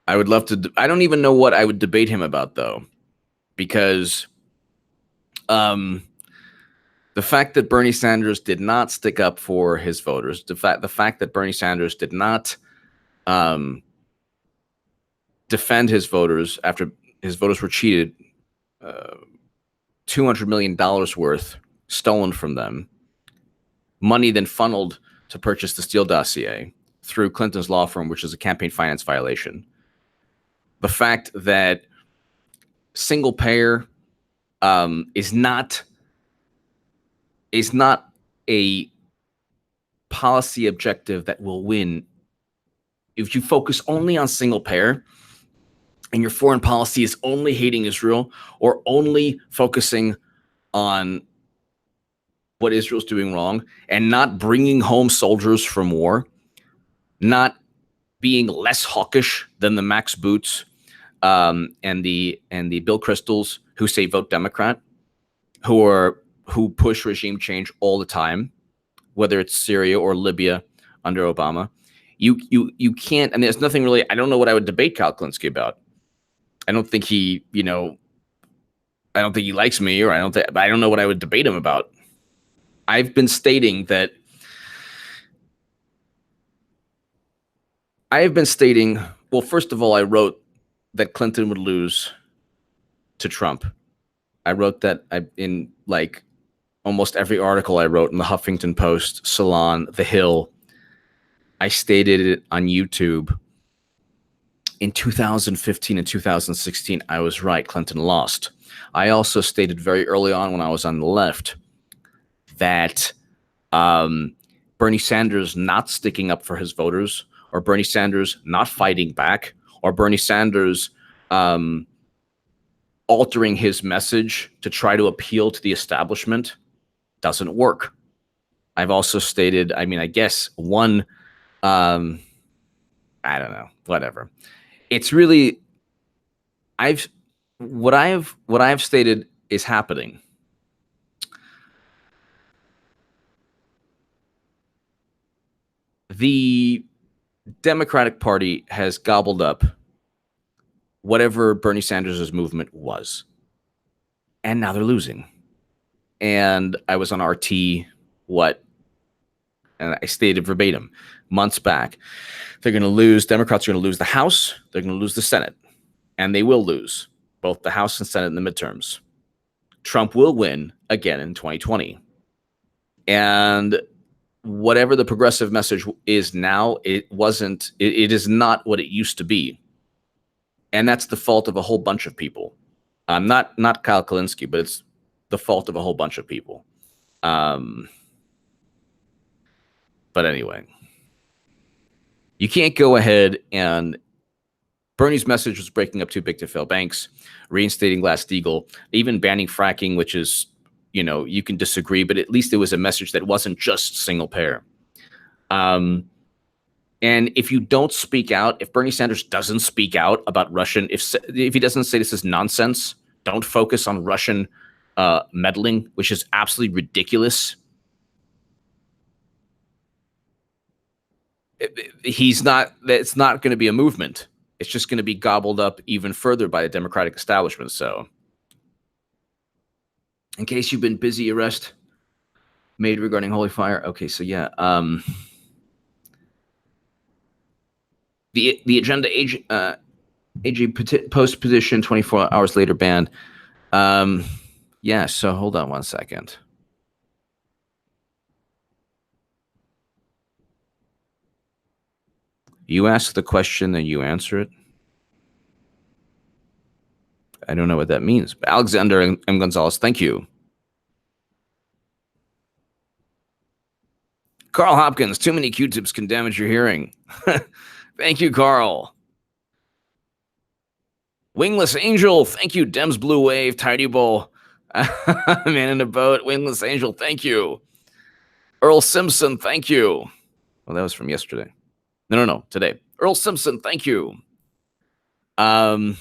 I would love to. I don't even know what I would debate him about, though, because the fact that Bernie Sanders did not stick up for his voters, the fact that Bernie Sanders did not defend his voters after his voters were cheated, $200 million worth stolen from them, money then funneled to purchase the Steele Dossier through Clinton's law firm, which is a campaign finance violation. The fact that single payer is not a policy objective that will win if you focus only on single payer and your foreign policy is only hating Israel or only focusing on what Israel's doing wrong and not bringing home soldiers from war, not being less hawkish than the Max Boots and the Bill Kristols who say vote Democrat, who push regime change all the time, whether it's Syria or Libya under Obama. You can't, and there's nothing really. I don't know what I would debate Kyle Kulinski about. I don't think he likes me, or I don't know what I would debate him about. I've been stating, well, first of all, I wrote that Clinton would lose to Trump. I wrote that in like almost every article I wrote in the Huffington Post, Salon, The Hill. I stated it on YouTube. In 2015 and 2016, I was right. Clinton lost. I also stated very early on when I was on the left that Bernie Sanders not sticking up for his voters, or Bernie Sanders not fighting back, or Bernie Sanders altering his message to try to appeal to the establishment doesn't work. I've also stated, I guess one, I don't know, whatever. It's really, what I've stated is happening. The Democratic Party has gobbled up whatever Bernie Sanders' movement was, and now they're losing. And I was on RT, and I stated verbatim months back, they're going to lose. Democrats are going to lose the House. They're going to lose the Senate, and they will lose both the House and Senate in the midterms. Trump will win again in 2020. And whatever the progressive message is now, it is not what it used to be. And that's the fault of a whole bunch of people. Not Kyle Kulinski, but it's the fault of a whole bunch of people. But anyway, you can't go ahead and Bernie's message was breaking up too big to fail banks, reinstating Glass-Steagall, even banning fracking, which is, you can disagree, but at least it was a message that wasn't just single payer. And if you don't speak out, if Bernie Sanders doesn't speak out about Russian, if he doesn't say this is nonsense, don't focus on Russian meddling, which is absolutely ridiculous. It's not going to be a movement. It's just going to be gobbled up even further by the Democratic establishment. So In case you've been busy, arrest made regarding Holy Fire. Okay, so yeah, the agenda AG post petition 24 hours later banned. Yeah, so hold on one second. You ask the question, then you answer it. I don't know what that means. But Alexander M. Gonzalez, thank you. Carl Hopkins, too many Q-tips can damage your hearing. Thank you, Carl. Wingless Angel, thank you. Dems Blue Wave, Tidy Bowl, Man in a Boat, Wingless Angel, thank you. Earl Simpson, thank you. Well, that was from yesterday. No, today. Earl Simpson, thank you. The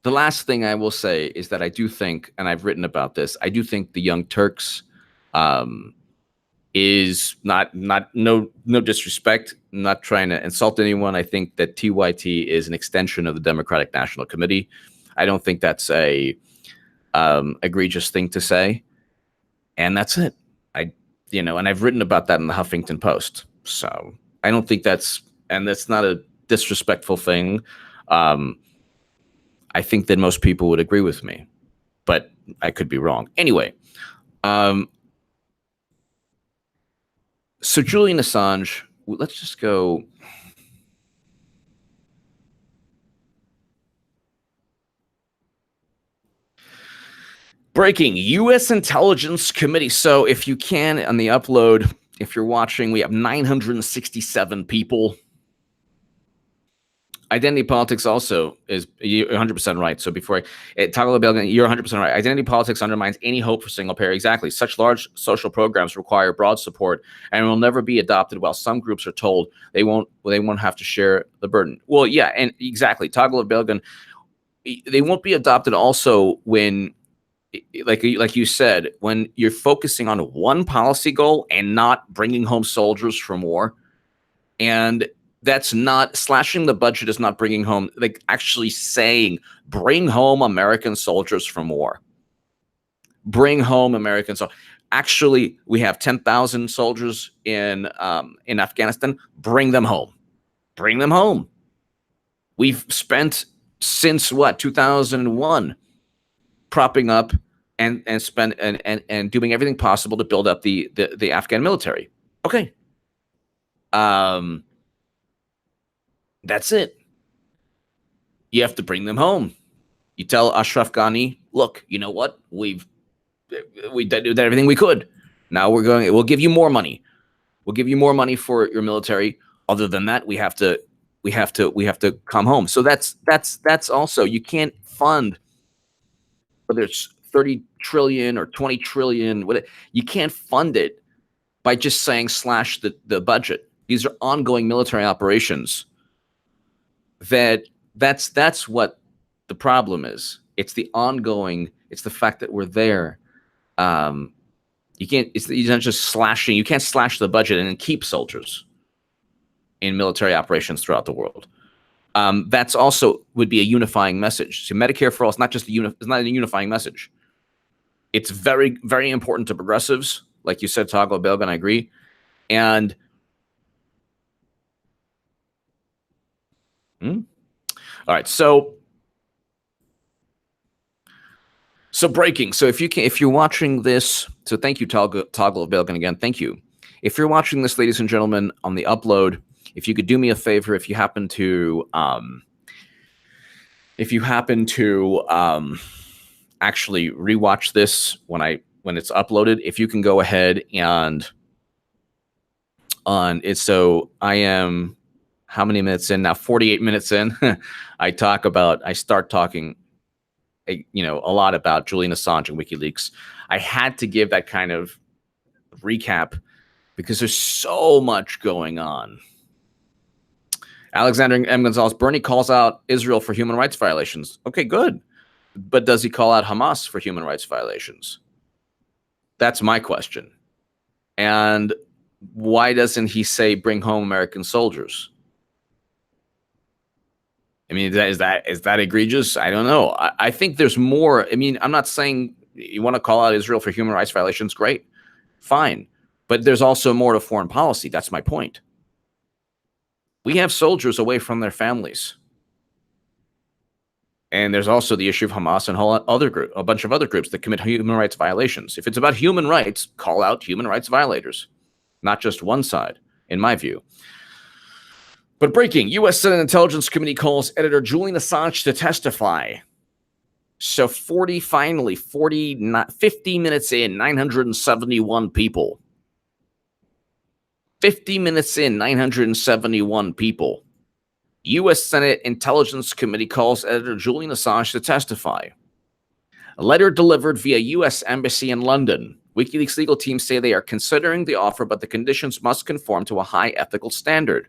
last thing I will say is that I do think, and I've written about this, I do think the Young Turks is no disrespect, not trying to insult anyone. I think that TYT is an extension of the Democratic National Committee. I don't think that's a egregious thing to say, and that's it. And I've written about that in the Huffington Post. So I don't think that's not a disrespectful thing. I think that most people would agree with me, but I could be wrong. Anyway, so Julian Assange, let's just go. Breaking U.S. Intelligence Committee. So if you can, on the upload, if you're watching, we have 967 people. Identity politics also is 100% right. So before Toggle Belgian, you're 100% right. Identity politics undermines any hope for single payer. Exactly. Such large social programs require broad support and will never be adopted while some groups are told they won't have to share the burden. Well, yeah, and exactly. Toggle Belgian, they won't be adopted also when, like you said, when you're focusing on one policy goal and not bringing home soldiers from war. And that's not slashing the budget is not bringing home, like actually saying, bring home American soldiers from war. Bring home American soldiers. Actually, we have 10,000 soldiers in Afghanistan. Bring them home. Bring them home. We've spent since 2001 propping up and doing everything possible to build up the Afghan military. Okay. That's it. You have to bring them home. You tell Ashraf Ghani, look, you know what? We did everything we could. Now we'll give you more money. We'll give you more money for your military. Other than that, we have to come home. So that's also, you can't fund, whether it's 30 trillion or 20 trillion, you can't fund it by just saying slash the budget. These are ongoing military operations. That's what the problem is. It's the ongoing. It's the fact that we're there. You can't. You're not just slashing. You can't slash the budget and then keep soldiers in military operations throughout the world. That's also would be a unifying message. So Medicare for all is not just it's not a unifying message. It's very, very important to progressives, like you said, Toggle Belgan. I agree, and. All right, so breaking. So if you're watching this, so thank you, Toggle of Belgian again. Thank you. If you're watching this, ladies and gentlemen, on the upload, if you could do me a favor, if you happen to actually rewatch this when it's uploaded, if you can go ahead and on it. So I am. How many minutes in now? 48 minutes in. I start talking, a lot about Julian Assange and WikiLeaks. I had to give that kind of recap because there's so much going on. Alexander M. Gonzalez, Bernie calls out Israel for human rights violations. Okay, good. But does he call out Hamas for human rights violations? That's my question. And why doesn't he say bring home American soldiers? I mean, is that egregious? I don't know. I think there's more. I mean, I'm not saying you want to call out Israel for human rights violations. Great, fine. But there's also more to foreign policy. That's my point. We have soldiers away from their families. And there's also the issue of Hamas and a bunch of other groups that commit human rights violations. If it's about human rights, call out human rights violators, not just one side, in my view. But breaking, U.S. Senate Intelligence Committee calls editor Julian Assange to testify. So 50 minutes in, 971 people. 50 minutes in, 971 people. U.S. Senate Intelligence Committee calls editor Julian Assange to testify. A letter delivered via U.S. Embassy in London. WikiLeaks legal team say they are considering the offer, but the conditions must conform to a high ethical standard.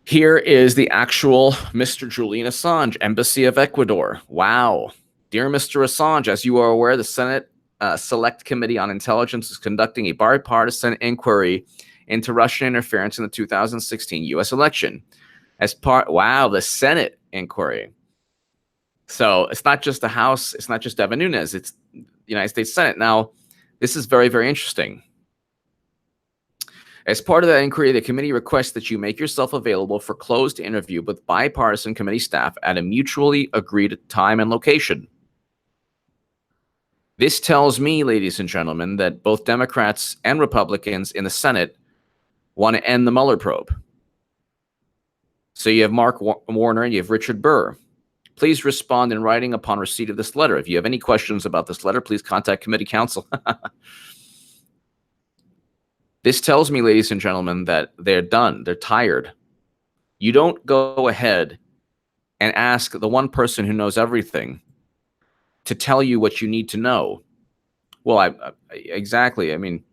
Here is the actual Mr. Julian Assange, Embassy of Ecuador. Wow. Dear Mr. Assange, as you are aware, the Senate Select Committee on Intelligence is conducting a bipartisan inquiry into Russian interference in the 2016 U.S. election. The Senate inquiry. So it's not just the House, it's not just Devin Nunes, it's the United States Senate. Now, this is very, very interesting. As part of that inquiry, the committee requests that you make yourself available for closed interview with bipartisan committee staff at a mutually agreed time and location. This tells me, ladies and gentlemen, that both Democrats and Republicans in the Senate want to end the Mueller probe. So you have Mark Warner and you have Richard Burr. Please respond in writing upon receipt of this letter. If you have any questions about this letter, please contact committee counsel. This tells me, ladies and gentlemen, that they're done. They're tired. You don't go ahead and ask the one person who knows everything to tell you what you need to know. Well, exactly. I mean,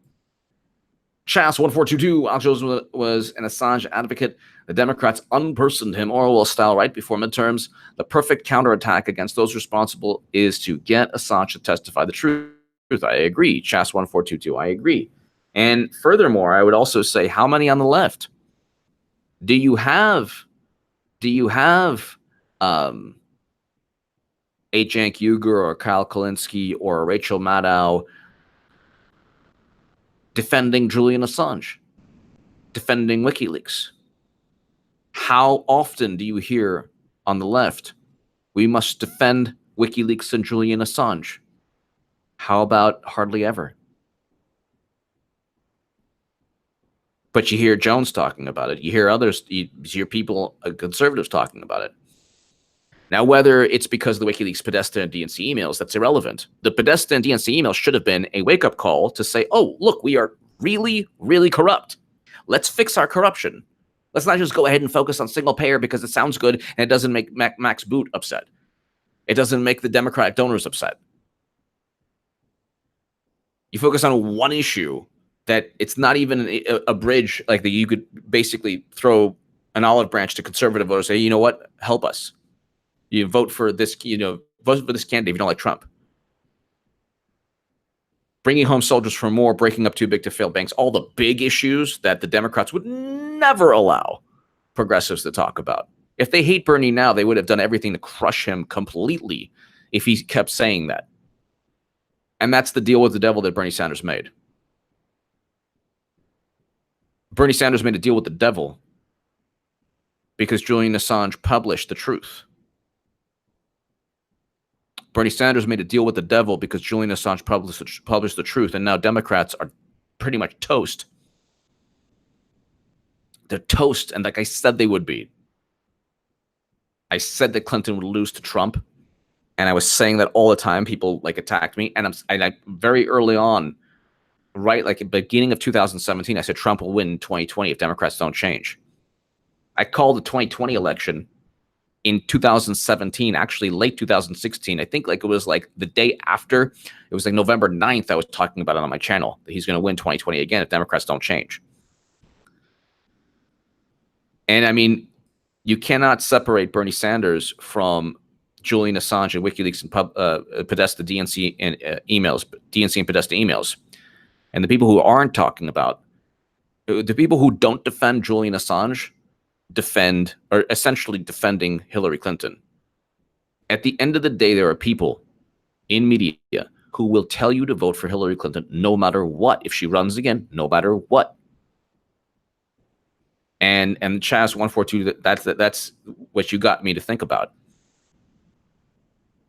Chas1422, Al Jones was an Assange advocate. The Democrats unpersoned him Orwell style right before midterms. The perfect counterattack against those responsible is to get Assange to testify the truth. I agree. Chas1422, I agree. And furthermore, I would also say, how many on the left do you have a Cenk Uygur or Kyle Kulinski or Rachel Maddow defending Julian Assange, defending WikiLeaks? How often do you hear on the left, we must defend WikiLeaks and Julian Assange? How about hardly ever? But you hear Jones talking about it. You hear others, you hear people, conservatives talking about it. Now, whether it's because of the WikiLeaks Podesta and DNC emails, that's irrelevant. The Podesta and DNC emails should have been a wake-up call to say, oh, look, we are really, really corrupt. Let's fix our corruption. Let's not just go ahead and focus on single payer because it sounds good and it doesn't make Max Boot upset. It doesn't make the Democratic donors upset. You focus on one issue that it's not even a bridge like that you could basically throw an olive branch to conservative voters, say, you know what, help us. You vote for this, vote for this candidate if you don't like Trump. Bringing home soldiers from war, breaking up too big to fail banks, all the big issues that the Democrats would never allow progressives to talk about. If they hate Bernie now, they would have done everything to crush him completely if he kept saying that. And that's the deal with the devil that Bernie Sanders made. Bernie Sanders made a deal with the devil because Julian Assange published the truth. Bernie Sanders made a deal with the devil because Julian Assange published the truth, and now Democrats are pretty much toast. They're toast, and like I said they would be. I said that Clinton would lose to Trump, and I was saying that all the time. People attacked me, and I very early on, right, like at the beginning of 2017, I said Trump will win in 2020 if Democrats don't change. I called the 2020 election in 2017, actually late 2016. I think it was the day after. It was November 9th. I was talking about it on my channel that he's going to win 2020 again if Democrats don't change. And I mean, you cannot separate Bernie Sanders from Julian Assange and WikiLeaks and Podesta DNC and emails, DNC and Podesta emails. And the people who aren't talking about, the people who don't defend Julian Assange defend, or essentially defending, Hillary Clinton. At the end of the day, there are people in media who will tell you to vote for Hillary Clinton no matter what. If she runs again, no matter what. And Chaz142, that's what you got me to think about.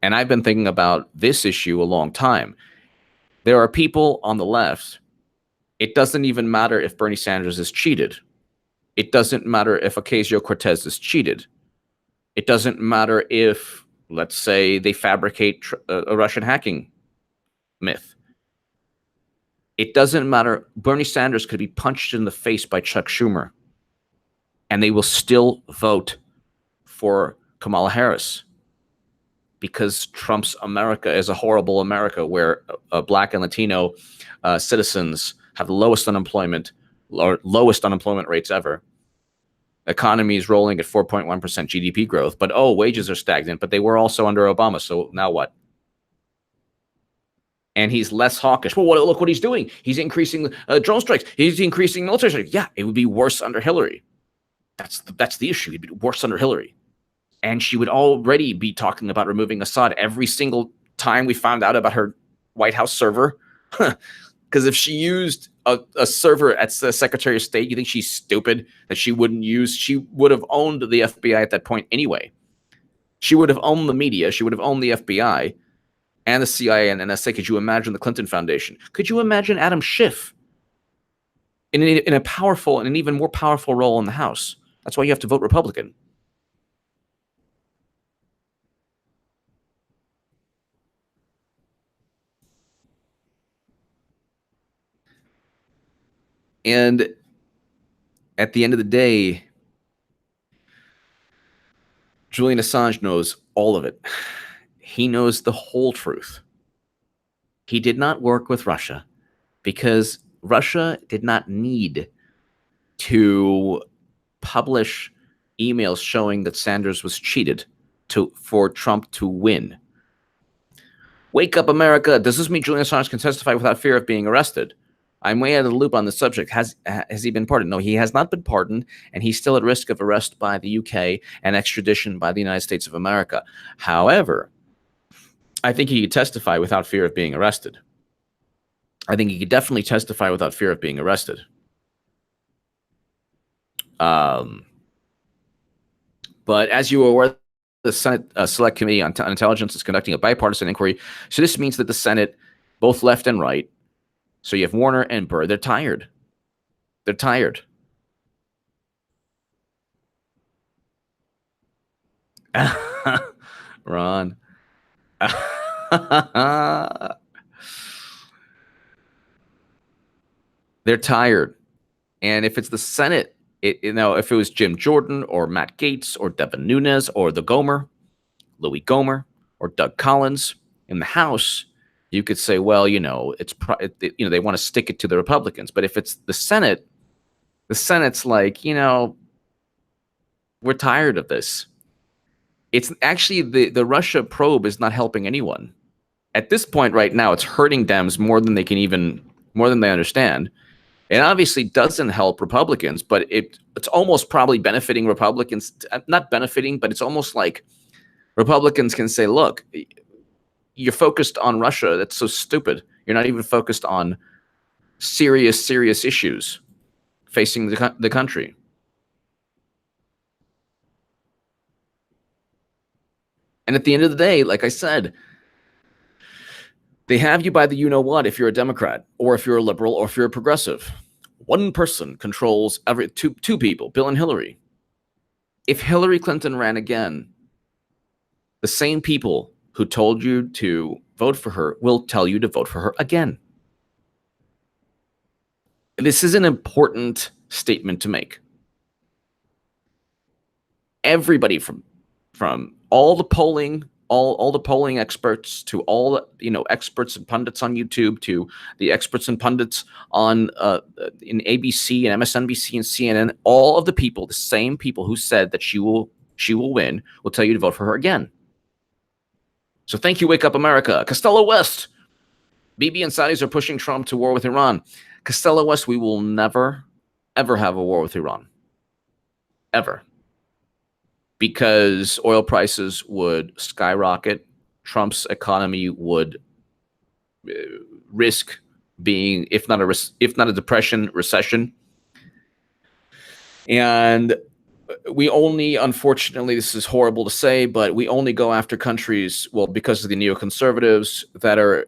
And I've been thinking about this issue a long time. There are people on the left. It doesn't even matter if Bernie Sanders is cheated. It doesn't matter if Ocasio-Cortez is cheated. It doesn't matter if, let's say, they fabricate a Russian hacking myth. It doesn't matter. Bernie Sanders could be punched in the face by Chuck Schumer, and they will still vote for Kamala Harris because Trump's America is a horrible America where Black and Latino citizens have the lowest unemployment rates ever. Economy is rolling at 4.1% GDP growth, but wages are stagnant, but they were also under Obama, so now what? And he's less hawkish. Well, look what he's doing. He's increasing drone strikes. He's increasing military strikes. Yeah, it would be worse under Hillary. That's the issue. It'd be worse under Hillary. And she would already be talking about removing Assad every single time we found out about her White House server. Because if she used a server at the Secretary of State, you think she's stupid that she wouldn't use? She would have owned the FBI at that point anyway. She would have owned the media. She would have owned the FBI and the CIA and NSA. Could you imagine the Clinton Foundation? Could you imagine Adam Schiff in a powerful and an even more powerful role in the House? That's why you have to vote Republican. And at the end of the day, Julian Assange knows all of it. He knows the whole truth. He did not work with Russia because Russia did not need to publish emails showing that Sanders was cheated for Trump to win. Wake up, America. Does this mean Julian Assange can testify without fear of being arrested? I'm way out of the loop on the subject. Has he been pardoned? No, he has not been pardoned, and he's still at risk of arrest by the UK and extradition by the United States of America. However, I think he could testify without fear of being arrested. I think he could definitely testify without fear of being arrested. But as you are aware, the Senate Select Committee on Intelligence is conducting a bipartisan inquiry. So this means that the Senate, both left and right, so you have Warner and Burr, they're tired. They're tired. Ron. They're tired. And if it's the Senate, if it was Jim Jordan or Matt Gaetz or Devin Nunes or Louis Gohmert or Doug Collins in the House, you could say, well, they want to stick it to the Republicans. But if it's the Senate's like, we're tired of this. It's actually the Russia probe is not helping anyone. At this point right now, it's hurting Dems more than they understand. It obviously doesn't help Republicans, but it's almost probably benefiting Republicans. Not benefiting, but it's almost like Republicans can say, look, you're focused on Russia. That's so stupid. You're not even focused on serious issues facing the country. And at the end of the day, like I said, they have you by the you-know-what if you're a Democrat or if you're a liberal or if you're a progressive. One person controls two people, Bill and Hillary. If Hillary Clinton ran again, the same people who told you to vote for her will tell you to vote for her again. This is an important statement to make. Everybody from all the polling, all the polling experts to all experts and pundits on YouTube to the experts and pundits on in ABC and MSNBC and CNN, all of the people, the same people who said that she will win, will tell you to vote for her again. So thank you, Wake Up America. Costello West. Bibi and Saudis are pushing Trump to war with Iran. Costello West, we will never, ever have a war with Iran. ever, because oil prices would skyrocket. Trump's economy would risk being, if not a depression, recession. And we only, unfortunately, this is horrible to say, but we only go after countries, well, because of the neoconservatives, that are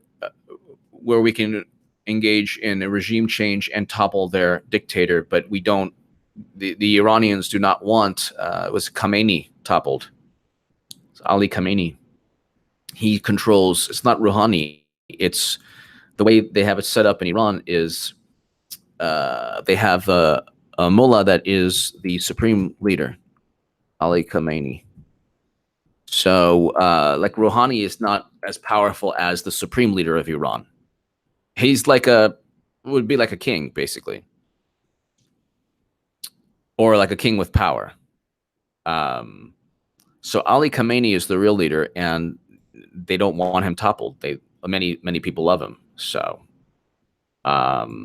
where we can engage in a regime change and topple their dictator. But we don't, the Iranians do not want, it was Khamenei toppled. It's Ali Khamenei. He controls, it's not Rouhani. It's the way they have it set up in Iran is they have a mullah that is the supreme leader, Ali Khamenei. So like Rouhani is not as powerful as the supreme leader of Iran. He's like would be like a king, basically. Or like a king with power. So Ali Khamenei is the real leader, and they don't want him toppled. Many people love him. So the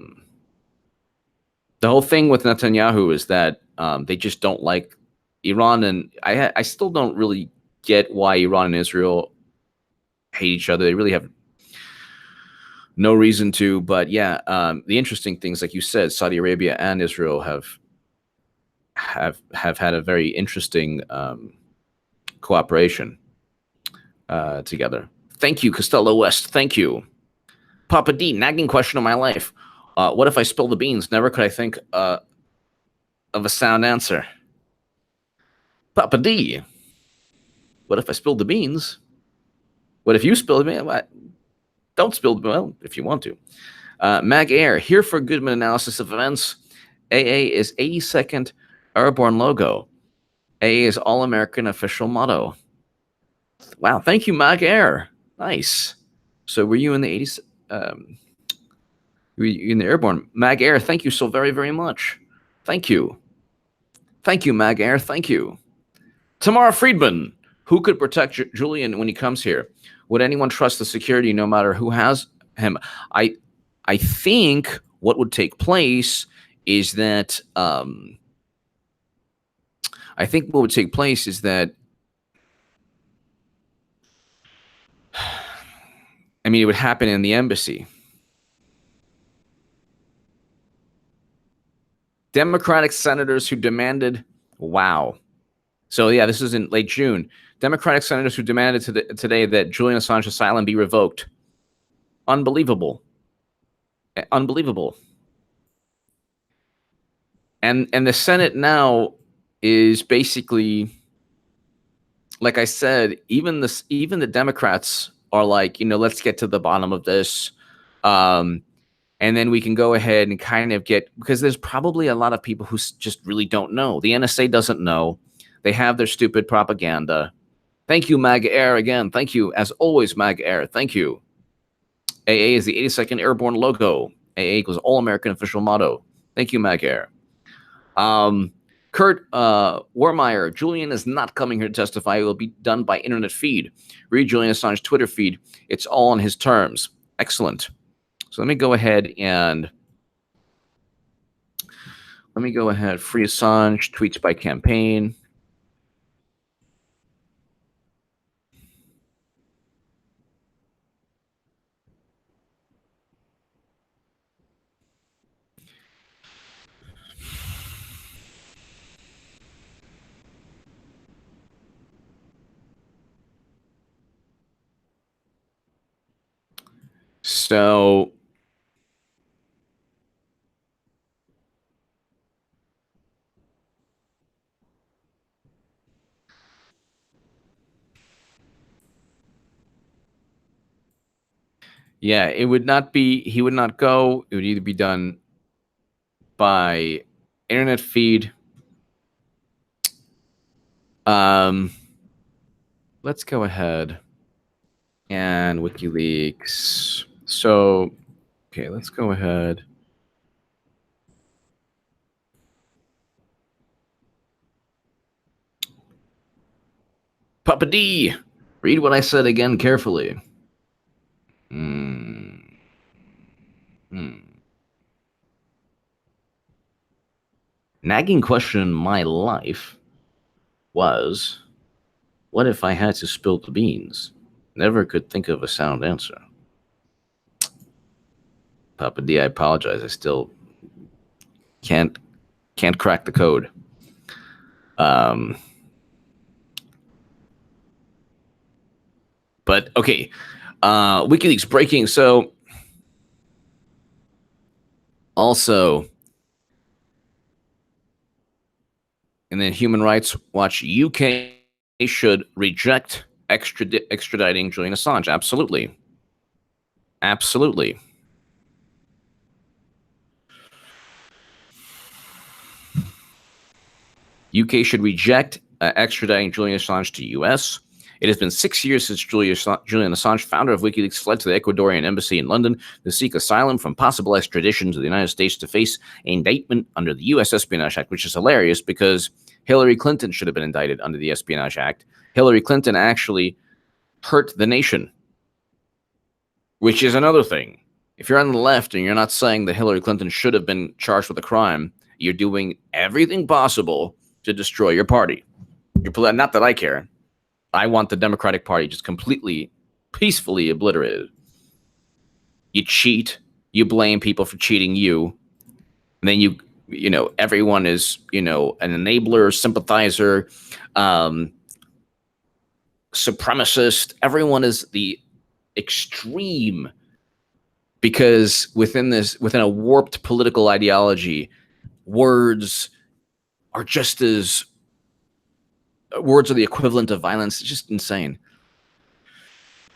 whole thing with Netanyahu is that they just don't like Iran, and I still don't really get why Iran and Israel hate each other. They really have no reason to. But yeah, the interesting things, like you said, Saudi Arabia and Israel have had a very interesting cooperation together. Thank you, Costello West. Thank you. Papa D, nagging question of my life. What if I spill the beans? Never could I think of a sound answer. Papa D, what if I spilled the beans? What if you spill the beans? Don't spill the beans. Well, if you want to. Mag Air, here for Goodman analysis of events. AA is 82nd Airborne logo. AA is All-American official motto. Wow, thank you, Mag Air. Nice. So were you in the 80s? Were you in the Airborne? Mag Air, thank you so very, very much. Thank you. Thank you, Mag Air. Thank you. Tamara Friedman, who could protect Julian when he comes here? Would anyone trust the security no matter who has him? I think what would take place is that I mean, it would happen in the embassy. Democratic senators who demanded, wow. So yeah, this is in late June. Democratic senators who demanded today that Julian Assange asylum be revoked. Unbelievable. Unbelievable. And the Senate now is basically, like I said, even the Democrats are like, let's get to the bottom of this. And then we can go ahead and kind of because there's probably a lot of people who just really don't know. The NSA doesn't know. They have their stupid propaganda. Thank you, Mag Air, again. Thank you, as always, Mag Air. Thank you. AA is the 82nd Airborne logo. AA equals All-American official motto. Thank you, Mag Air. Kurt Warmeyer, Julian is not coming here to testify. It will be done by internet feed. Read Julian Assange's Twitter feed. It's all on his terms. Excellent. So let me go ahead, free Assange, tweets by campaign. So yeah, he would not go. It would either be done by internet feed. Let's go ahead and WikiLeaks. So, okay, let's go ahead. Papa D, read what I said again carefully. nagging question in my life was, what if I had to spill the beans? Never could think of a sound answer. Papa D, I apologize. I still can't crack the code. But okay, WikiLeaks breaking. So also, and then Human Rights Watch UK should reject extraditing Julian Assange. Absolutely. Absolutely. UK should reject extraditing Julian Assange to U.S. It has been 6 years since Julian Assange, founder of WikiLeaks, fled to the Ecuadorian embassy in London to seek asylum from possible extradition to the United States to face indictment under the U.S. Espionage Act, which is hilarious because Hillary Clinton should have been indicted under the Espionage Act. Hillary Clinton actually hurt the nation, which is another thing. If you're on the left and you're not saying that Hillary Clinton should have been charged with a crime, you're doing everything possible to destroy your party. Not that I care. I want the Democratic Party just completely, peacefully obliterated. You cheat, you blame people for cheating you, and then you know, everyone is, you know, an enabler, sympathizer, supremacist. Everyone is the extreme because within a warped political ideology, words are the equivalent of violence. It's just insane.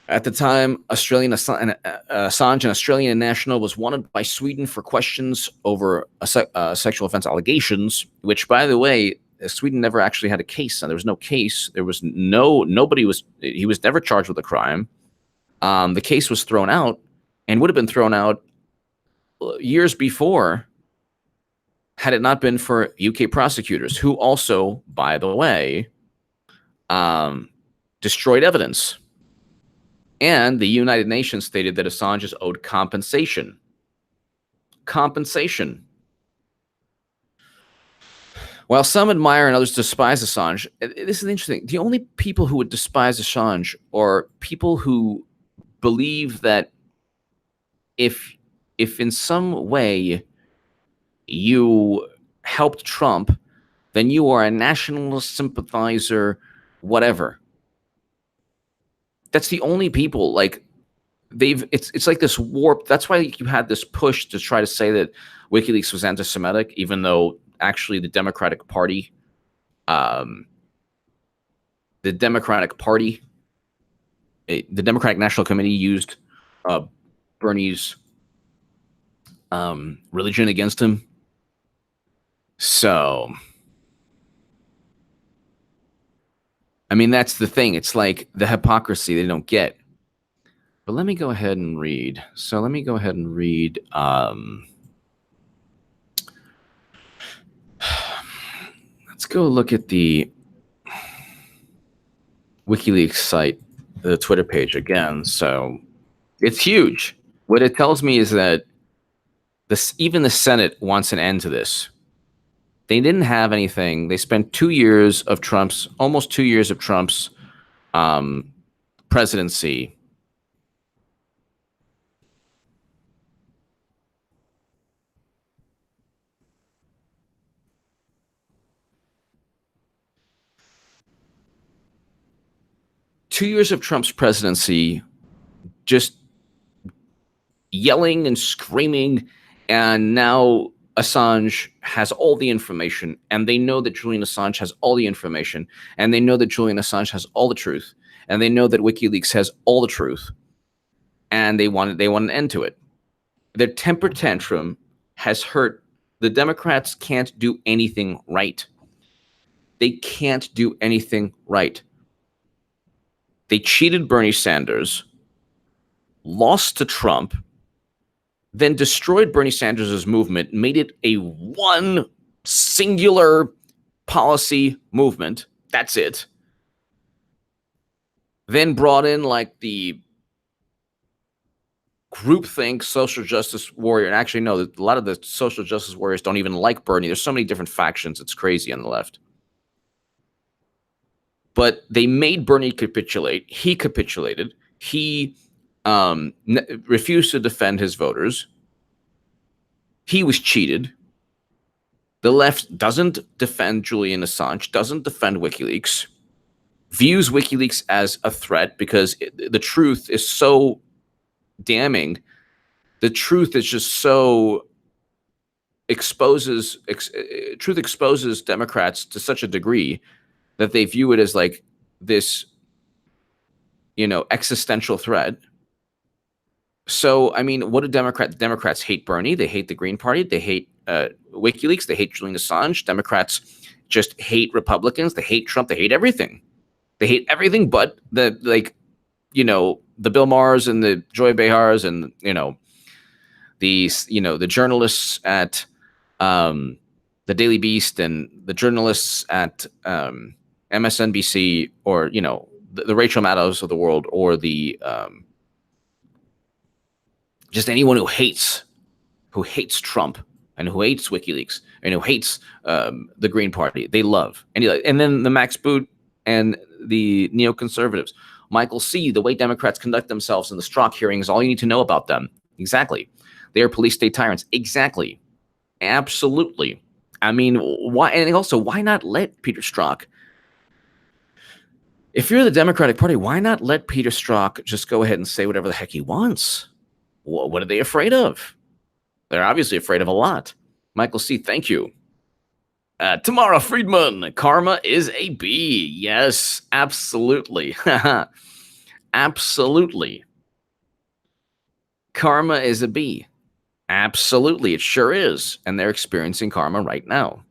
At the time, Assange, an Australian national, was wanted by Sweden for questions over sexual offense allegations, which, by the way, Sweden never actually had a case. There was no case. He was never charged with a crime. The case was thrown out and would have been thrown out years before had it not been for UK prosecutors, who also, by the way, destroyed evidence. And the United Nations stated that Assange is owed compensation. Compensation. While some admire and others despise Assange, this is interesting. The only people who would despise Assange are people who believe that if in some way you helped Trump, then you are a nationalist sympathizer, whatever. That's the only people, like, it's like this warp. That's why you had this push to try to say that WikiLeaks was anti-Semitic, even though actually the Democratic Party, the Democratic National Committee used Bernie's religion against him. So, I mean, that's the thing. It's like the hypocrisy they don't get. But let me go ahead and read. So let me go ahead and read. Let's go look at the WikiLeaks site, the Twitter page again. So it's huge. What it tells me is that even the Senate wants an end to this. They didn't have anything. They spent 2 years of almost 2 years of Trump's presidency just yelling and screaming, and now Assange has all the information, and they know that Julian Assange has all the information, and they know that Julian Assange has all the truth, and they know that WikiLeaks has all the truth, and they want an end to it. Their temper tantrum has hurt. The Democrats can't do anything right. They can't do anything right. They cheated Bernie Sanders, lost to Trump, then destroyed Bernie Sanders' movement, made it a one singular policy movement. That's it. Then brought in like the groupthink social justice warrior. And actually, no, a lot of the social justice warriors don't even like Bernie. There's so many different factions. It's crazy on the left. But they made Bernie capitulate. He capitulated. He refused to defend his voters. He was cheated. The left doesn't defend Julian Assange, doesn't defend WikiLeaks, views WikiLeaks as a threat because the truth is so damning. The truth is just so truth exposes Democrats to such a degree that they view it as like this, existential threat. So, I mean, what do Democrats hate Bernie? They hate the Green Party. They hate WikiLeaks. They hate Julian Assange. Democrats just hate Republicans. They hate Trump. They hate everything. They hate everything but the Bill Maher's and the Joy Behars and, the journalists at the Daily Beast and the journalists at MSNBC or, the Rachel Maddows of the world or the just anyone who hates Trump and who hates WikiLeaks and who hates the Green Party. They love. And then the Max Boot and the neoconservatives. Michael C., the way Democrats conduct themselves in the Strzok hearings, all you need to know about them. Exactly. They are police state tyrants. Exactly. Absolutely. I mean, why? And also, why not let Peter Strzok? If you're the Democratic Party, why not let Peter Strzok just go ahead and say whatever the heck he wants? What are they afraid of? They're obviously afraid of a lot. Michael C., thank you. Tamara Friedman, karma is a B. Yes, absolutely. Absolutely. Karma is a B. Absolutely, it sure is. And they're experiencing karma right now.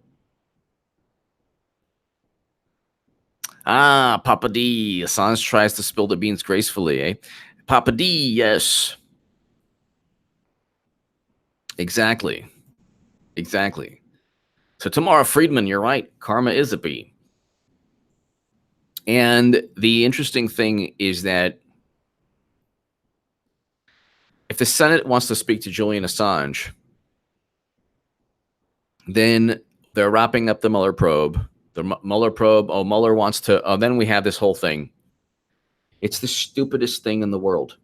Papa D. Assange tries to spill the beans gracefully, eh? Papa D, yes. Exactly. So Tamara Friedman, you're right. Karma is a B. And the interesting thing is that if the Senate wants to speak to Julian Assange, then they're wrapping up the Mueller probe. The Mueller probe, Mueller wants to, then we have this whole thing. It's the stupidest thing in the world.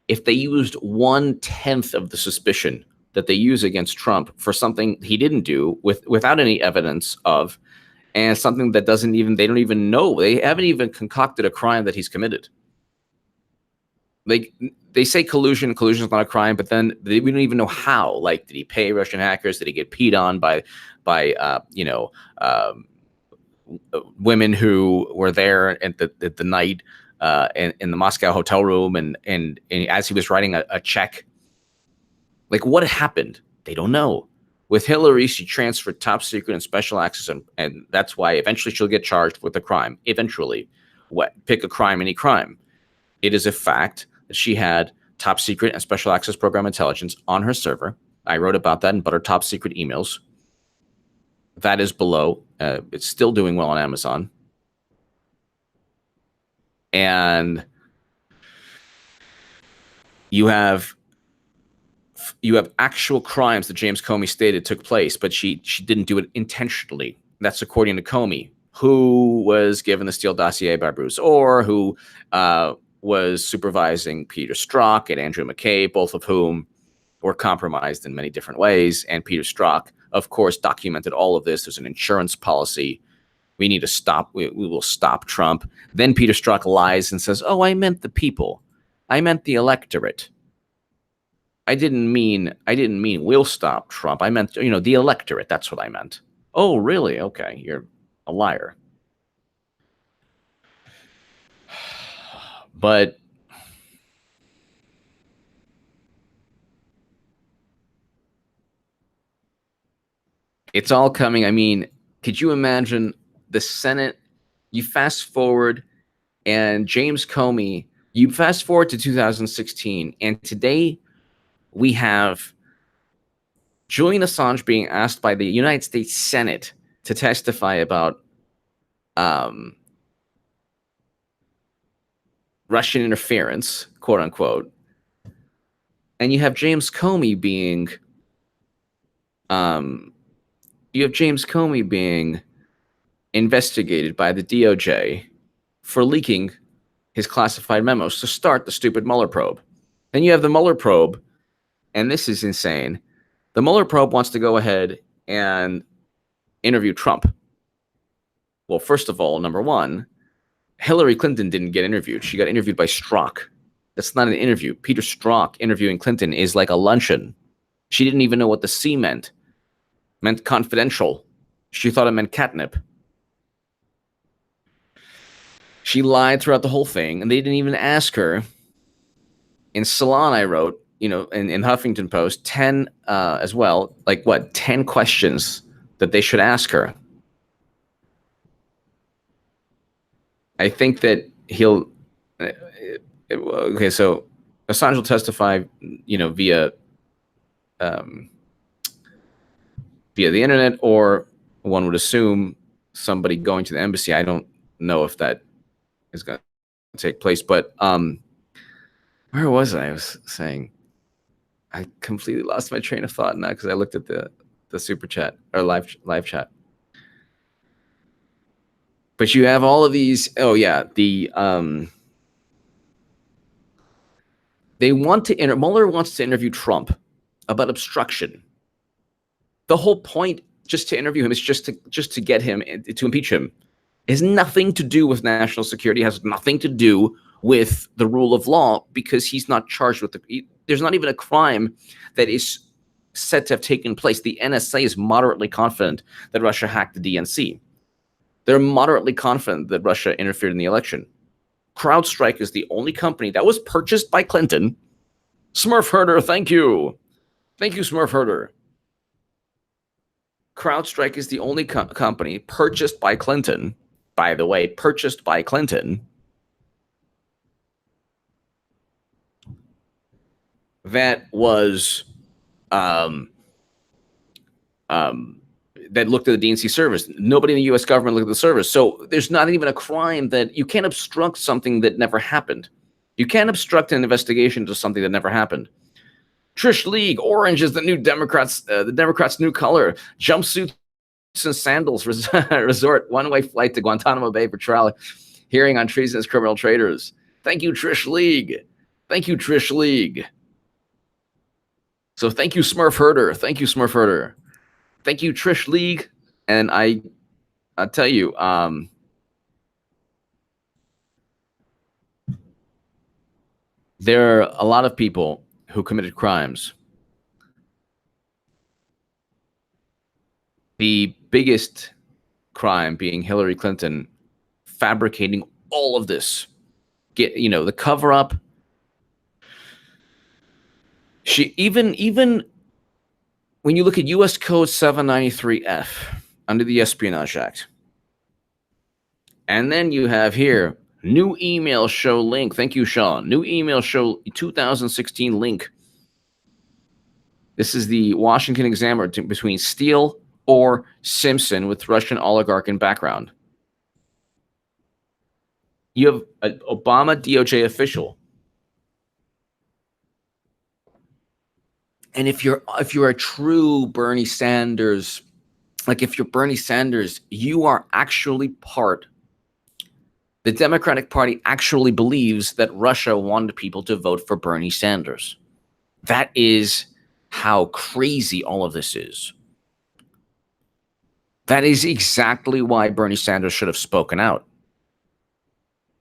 If they used 1/10 of the suspicion that they use against Trump for something he didn't do without any evidence of, and something that they don't even know, they haven't even concocted a crime that he's committed. They say collusion is not a crime, but then we don't even know how. Like, did he pay Russian hackers? Did he get peed on by women who were there at the night in the Moscow hotel room, and as he was writing a check? Like, what happened? They don't know. With Hillary, she transferred top secret and special access, and that's why eventually she'll get charged with a crime. Eventually. Pick a crime, any crime. It is a fact that she had top secret and special access program intelligence on her server. I wrote about that in Butter Top Secret emails. That is below. It's still doing well on Amazon. And you have actual crimes that James Comey stated took place, but she didn't do it intentionally. That's according to Comey, who was given the Steele Dossier by Bruce Orr, who was supervising Peter Strzok and Andrew McCabe, both of whom were compromised in many different ways. And Peter Strzok, of course, documented all of this. There's an insurance policy. We need to stop. We will stop Trump. Then Peter Strzok lies and says, "Oh, I meant the people. I meant the electorate. I didn't mean we'll stop Trump. I meant, the electorate. That's what I meant." Oh, really? Okay. You're a liar. But it's all coming. I mean, could you imagine the Senate? You fast forward, and James Comey, you fast forward to 2016, and today we have Julian Assange being asked by the United States Senate to testify about Russian interference, quote unquote. And you have James Comey being investigated by the DOJ for leaking his classified memos to start the stupid Mueller probe. Then you have the Mueller probe, and this is insane. The Mueller probe wants to go ahead and interview Trump. Well, first of all, number one, Hillary Clinton didn't get interviewed. She got interviewed by Strzok. That's not an interview. Peter Strzok interviewing Clinton is like a luncheon. She didn't even know what the C meant. Meant confidential. She thought it meant catnip. She lied throughout the whole thing, and they didn't even ask her. In Salon, I wrote, in Huffington Post, 10 as well, 10 questions that they should ask her. I think that he'll. Okay, so Assange will testify, via the internet, or one would assume somebody going to the embassy. I don't know if that is going to take place, but where was I? I was saying I completely lost my train of thought now because I looked at the super chat or live chat. But you have all of these. Oh yeah, Mueller wants to interview Trump about obstruction. The whole point, just to interview him, is just to get him to impeach him. It has nothing to do with national security. It has nothing to do with the rule of law, because he's not charged with there's not even a crime that is said to have taken place. The NSA is moderately confident that Russia hacked the DNC. They're moderately confident that Russia interfered in the election. CrowdStrike is the only company that was purchased by Clinton. Smurf Herder, thank you. Thank you, Smurf Herder. CrowdStrike is the only company purchased by Clinton. By the way, purchased by Clinton. That was that looked at the DNC service. Nobody in the U.S. government looked at the service. So there's not even a crime that you can't obstruct something that never happened. You can't obstruct an investigation to something that never happened. Trish League, orange is the new Democrats' new color. Jumpsuits and sandals resort one-way flight to Guantanamo Bay for trial hearing on treasonous criminal traitors. Thank you, Trish League. Thank you, Trish League. So thank you, Smurf Herder. Thank you, Smurf Herder. Thank you, Trish League. And I'll tell you, there are a lot of people who committed crimes. The biggest crime being Hillary Clinton fabricating all of this. The cover-up. She even when you look at U.S. Code 793F under the Espionage Act, and then you have here new email show link. Thank you, Sean. New email show 2016 link. This is the Washington Examiner between Steele or Simpson with Russian oligarch in background. You have an Obama DOJ official. And if you're a true Bernie Sanders, if you're Bernie Sanders, you are actually part. The Democratic Party actually believes that Russia wanted people to vote for Bernie Sanders. That is how crazy all of this is. That is exactly why Bernie Sanders should have spoken out.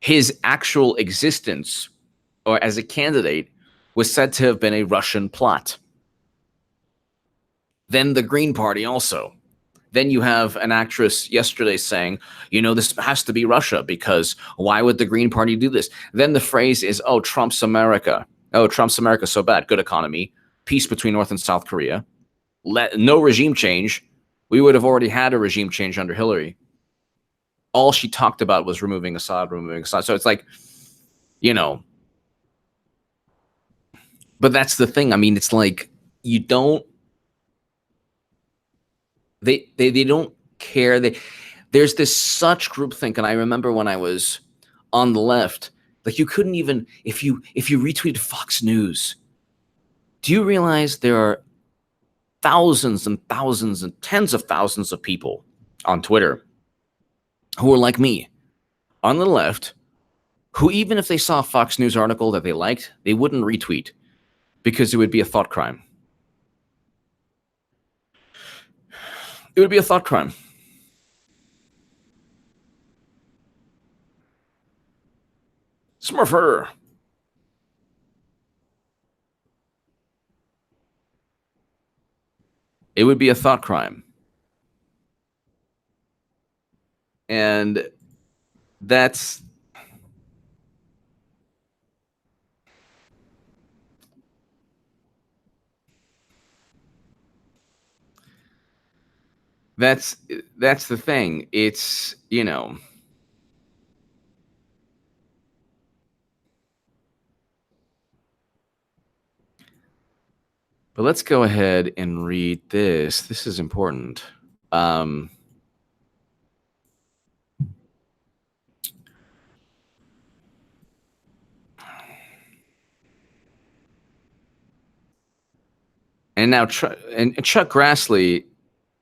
His actual existence, or as a candidate, was said to have been a Russian plot. Then the Green Party also. Then you have an actress yesterday saying, this has to be Russia, because why would the Green Party do this? Then the phrase is, oh, Trump's America. Oh, Trump's America so bad. Good economy. Peace between North and South Korea. No regime change. We would have already had a regime change under Hillary. All she talked about was removing Assad. So it's like, But that's the thing. I mean, it's like you don't. They don't care. There's this such groupthink, and I remember when I was on the left, you couldn't even if you retweeted Fox News, Do you realize there are thousands and thousands and tens of thousands of people on Twitter who are like me on the left, who even if they saw a Fox News article that they liked, they wouldn't retweet because it would be a thought crime. It would be a thought crime. Smurfer. It would be a thought crime. And that's the thing. It's, you know, but let's go ahead and read this. This is important. And now Chuck Grassley,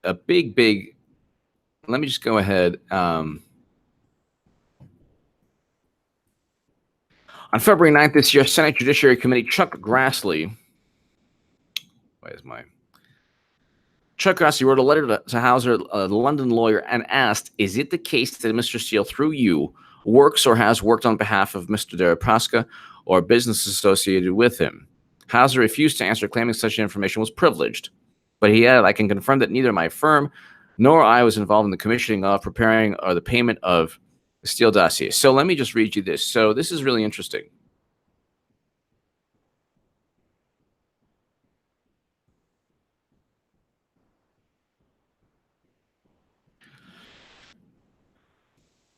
a big. Let me just go ahead. On February 9th this year, Senate Judiciary Committee Chuck Grassley wrote a letter to Hauser, the London lawyer, and asked, is it the case that Mr. Steele, through you, works or has worked on behalf of Mr. Deripaska or business associated with him? Hauser refused to answer, claiming such information was privileged. But he added, I can confirm that neither my firm nor I was involved in the commissioning of, preparing, or the payment of the Steele Dossier. So let me just read you this. So this is really interesting.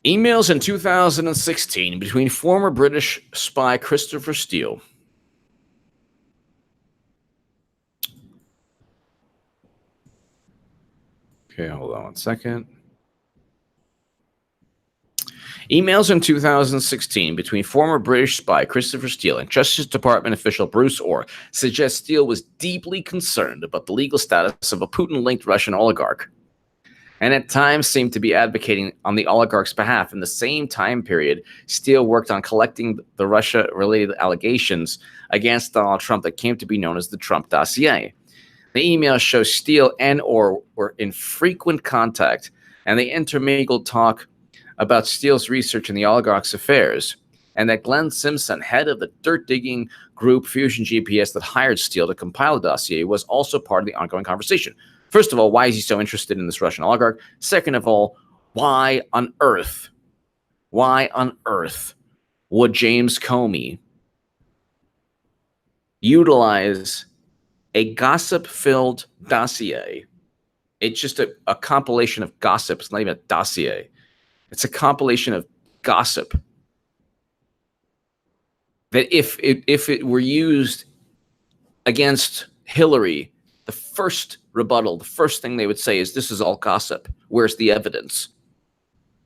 Emails in 2016 between former British spy Christopher Steele Okay, hold on one second. Emails in 2016 between former British spy Christopher Steele and Justice Department official Bruce Orr suggest Steele was deeply concerned about the legal status of a Putin-linked Russian oligarch, and at times seemed to be advocating on the oligarch's behalf. In the same time period, Steele worked on collecting the Russia-related allegations against Donald Trump that came to be known as the Trump Dossier. The email shows Steele and Orr were in frequent contact, and they intermingled talk about Steele's research in the oligarch's affairs, and that Glenn Simpson, head of the dirt-digging group Fusion GPS that hired Steele to compile the dossier, was also part of the ongoing conversation. First of all, why is he so interested in this Russian oligarch? Second of all, why on earth would James Comey utilize a gossip-filled dossier? It's just a compilation of gossip. It's not even a dossier. It's a compilation of gossip that if it were used against Hillary, the first rebuttal, the first thing they would say is, this is all gossip. Where's the evidence?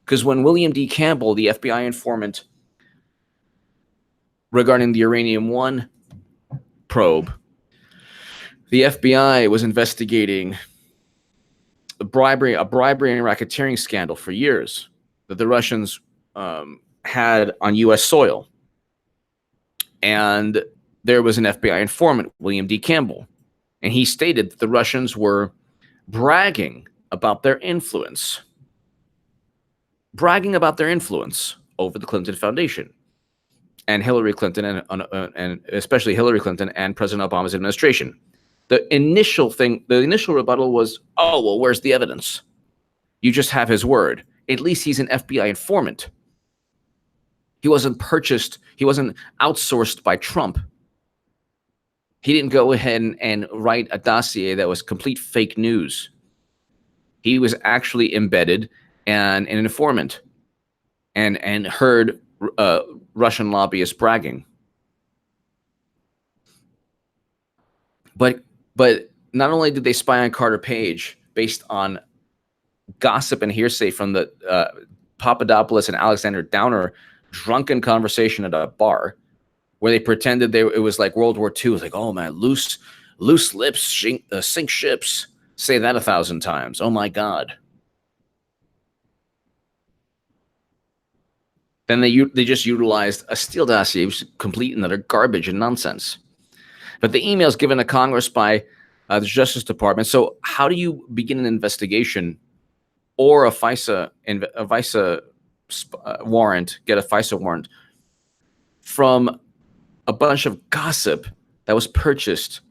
Because when William D. Campbell, the FBI informant regarding the Uranium One probe, the FBI was investigating a bribery and racketeering scandal for years that the Russians had on U.S. soil. And there was an FBI informant, William D. Campbell, and he stated that the Russians were bragging about their influence over the Clinton Foundation and Hillary Clinton, and especially Hillary Clinton and President Obama's administration. The initial rebuttal was, oh, well, where's the evidence? You just have his word. At least he's an FBI informant. He wasn't purchased. He wasn't outsourced by Trump. He didn't go ahead and write a dossier that was complete fake news. He was actually embedded and an informant and heard Russian lobbyists bragging. But not only did they spy on Carter Page based on gossip and hearsay from the Papadopoulos and Alexander Downer drunken conversation at a bar, where they pretended it was like World War II. It was like, oh man, loose lips sink ships. Say that 1,000 times. Oh my God. Then they just utilized a Steele Dossier, which was complete and utter garbage and nonsense. But the emails given to Congress by the Justice Department. So how do you begin an investigation or a FISA warrant, get a FISA warrant from a bunch of gossip that was purchased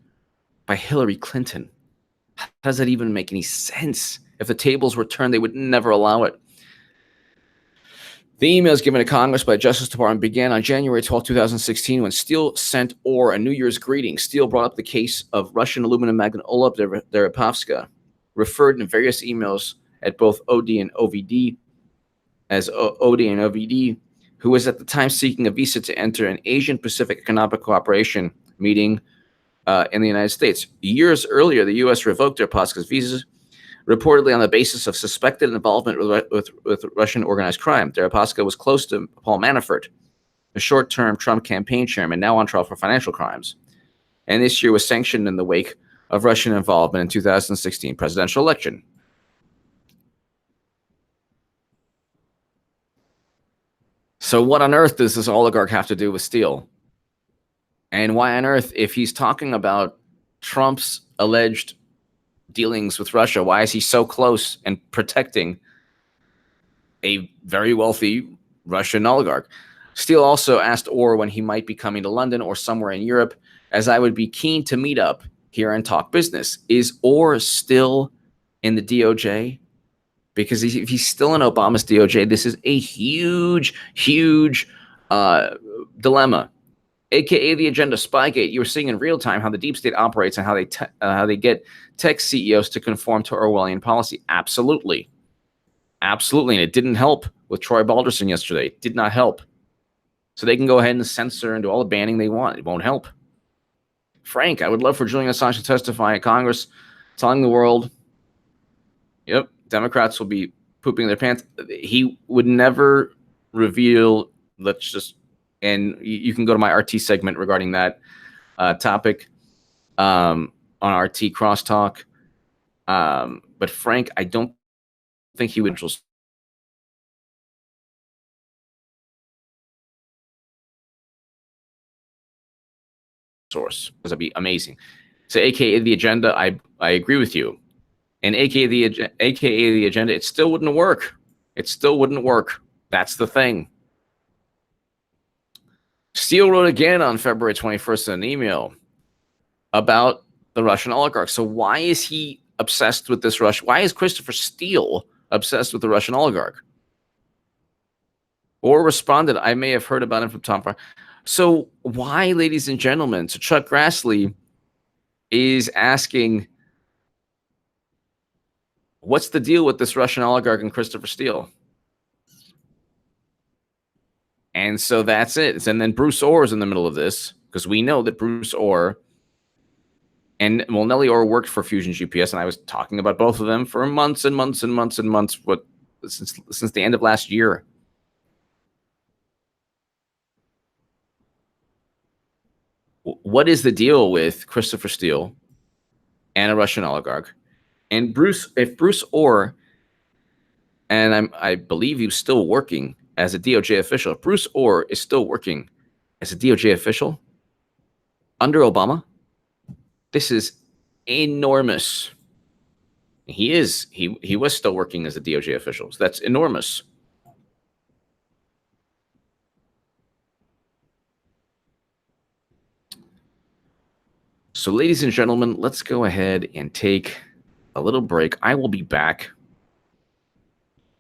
by Hillary Clinton? How does that even make any sense? If the tables were turned, they would never allow it. The emails given to Congress by the Justice Department began on January 12, 2016, when Steele sent Orr a New Year's greeting. Steele brought up the case of Russian aluminum magnate Ola Deripaska, referred in various emails at both OD and OVD as OD and OVD, who was at the time seeking a visa to enter an Asian Pacific Economic Cooperation meeting in the United States. Years earlier, the U.S. revoked Deripaska's visas, reportedly on the basis of suspected involvement with Russian organized crime. Deripaska was close to Paul Manafort, a short-term Trump campaign chairman, now on trial for financial crimes, and this year was sanctioned in the wake of Russian involvement in 2016 presidential election. So what on earth does this oligarch have to do with Steele? And why on earth, if he's talking about Trump's alleged dealings with Russia, why is he so close and protecting a very wealthy Russian oligarch? Steele also asked Orr when he might be coming to London or somewhere in Europe, as I would be keen to meet up here and talk business. Is Orr still in the DOJ? Because if he's still in Obama's DOJ, this is a huge, huge dilemma. AKA the agenda, Spygate. You were seeing in real time how the deep state operates and how they get tech CEOs to conform to Orwellian policy. Absolutely. Absolutely. And it didn't help with Troy Balderson yesterday. It did not help. So they can go ahead and censor and do all the banning they want. It won't help. Frank, I would love for Julian Assange to testify in Congress, telling the world, yep, Democrats will be pooping their pants. He would never reveal, and you can go to my RT segment regarding that topic on RT Crosstalk. But Frank, I don't think he would source, because that'd be amazing. So AKA the agenda, I agree with you. And AKA the agenda, it still wouldn't work. It still wouldn't work. That's the thing. Steele wrote again on February 21st in an email about the Russian oligarch. So why is he obsessed with this Russian? Why is Christopher Steele obsessed with the Russian oligarch? Or responded, I may have heard about him from Tom Farr. So why, ladies and gentlemen, so Chuck Grassley is asking, what's the deal with this Russian oligarch and Christopher Steele? And so that's it. And then Bruce Orr is in the middle of this, because we know that Bruce Orr and Nellie Orr worked for Fusion GPS, and I was talking about both of them for months and months and months and months, since the end of last year. What is the deal with Christopher Steele and a Russian oligarch? And if Bruce Orr, and I believe he was still working as a DOJ official, if Bruce Orr is still working as a DOJ official under Obama, this is enormous. He was still working as a DOJ official. So that's enormous. So, ladies and gentlemen, let's go ahead and take a little break. I will be back.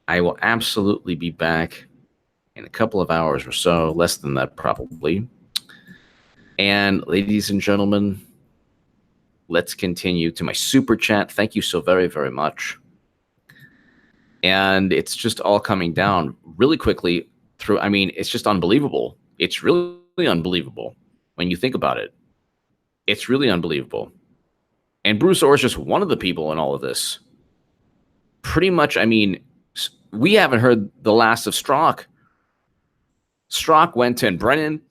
I will absolutely be back in a couple of hours or so, less than that probably. And ladies and gentlemen, let's continue to my super chat. Thank you so very, very much. And it's just all coming down really quickly through. I mean, it's just unbelievable. It's really unbelievable when you think about it. It's really unbelievable. And Bruce Orr is just one of the people in all of this. Pretty much, I mean, we haven't heard the last of Strzok. Strzok went to, and Brennan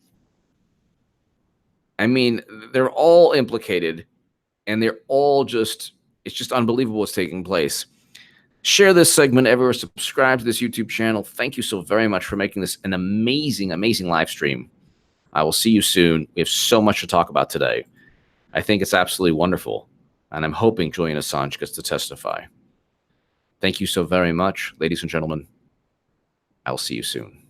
I mean, they're all implicated, and they're all just, it's just unbelievable what's taking place. Share this segment everywhere. Subscribe to this YouTube channel. Thank you so very much for making this an amazing, amazing live stream. I will see you soon. We have so much to talk about today. I think it's absolutely wonderful, and I'm hoping Julian Assange gets to testify. Thank you so very much, ladies and gentlemen. I'll see you soon.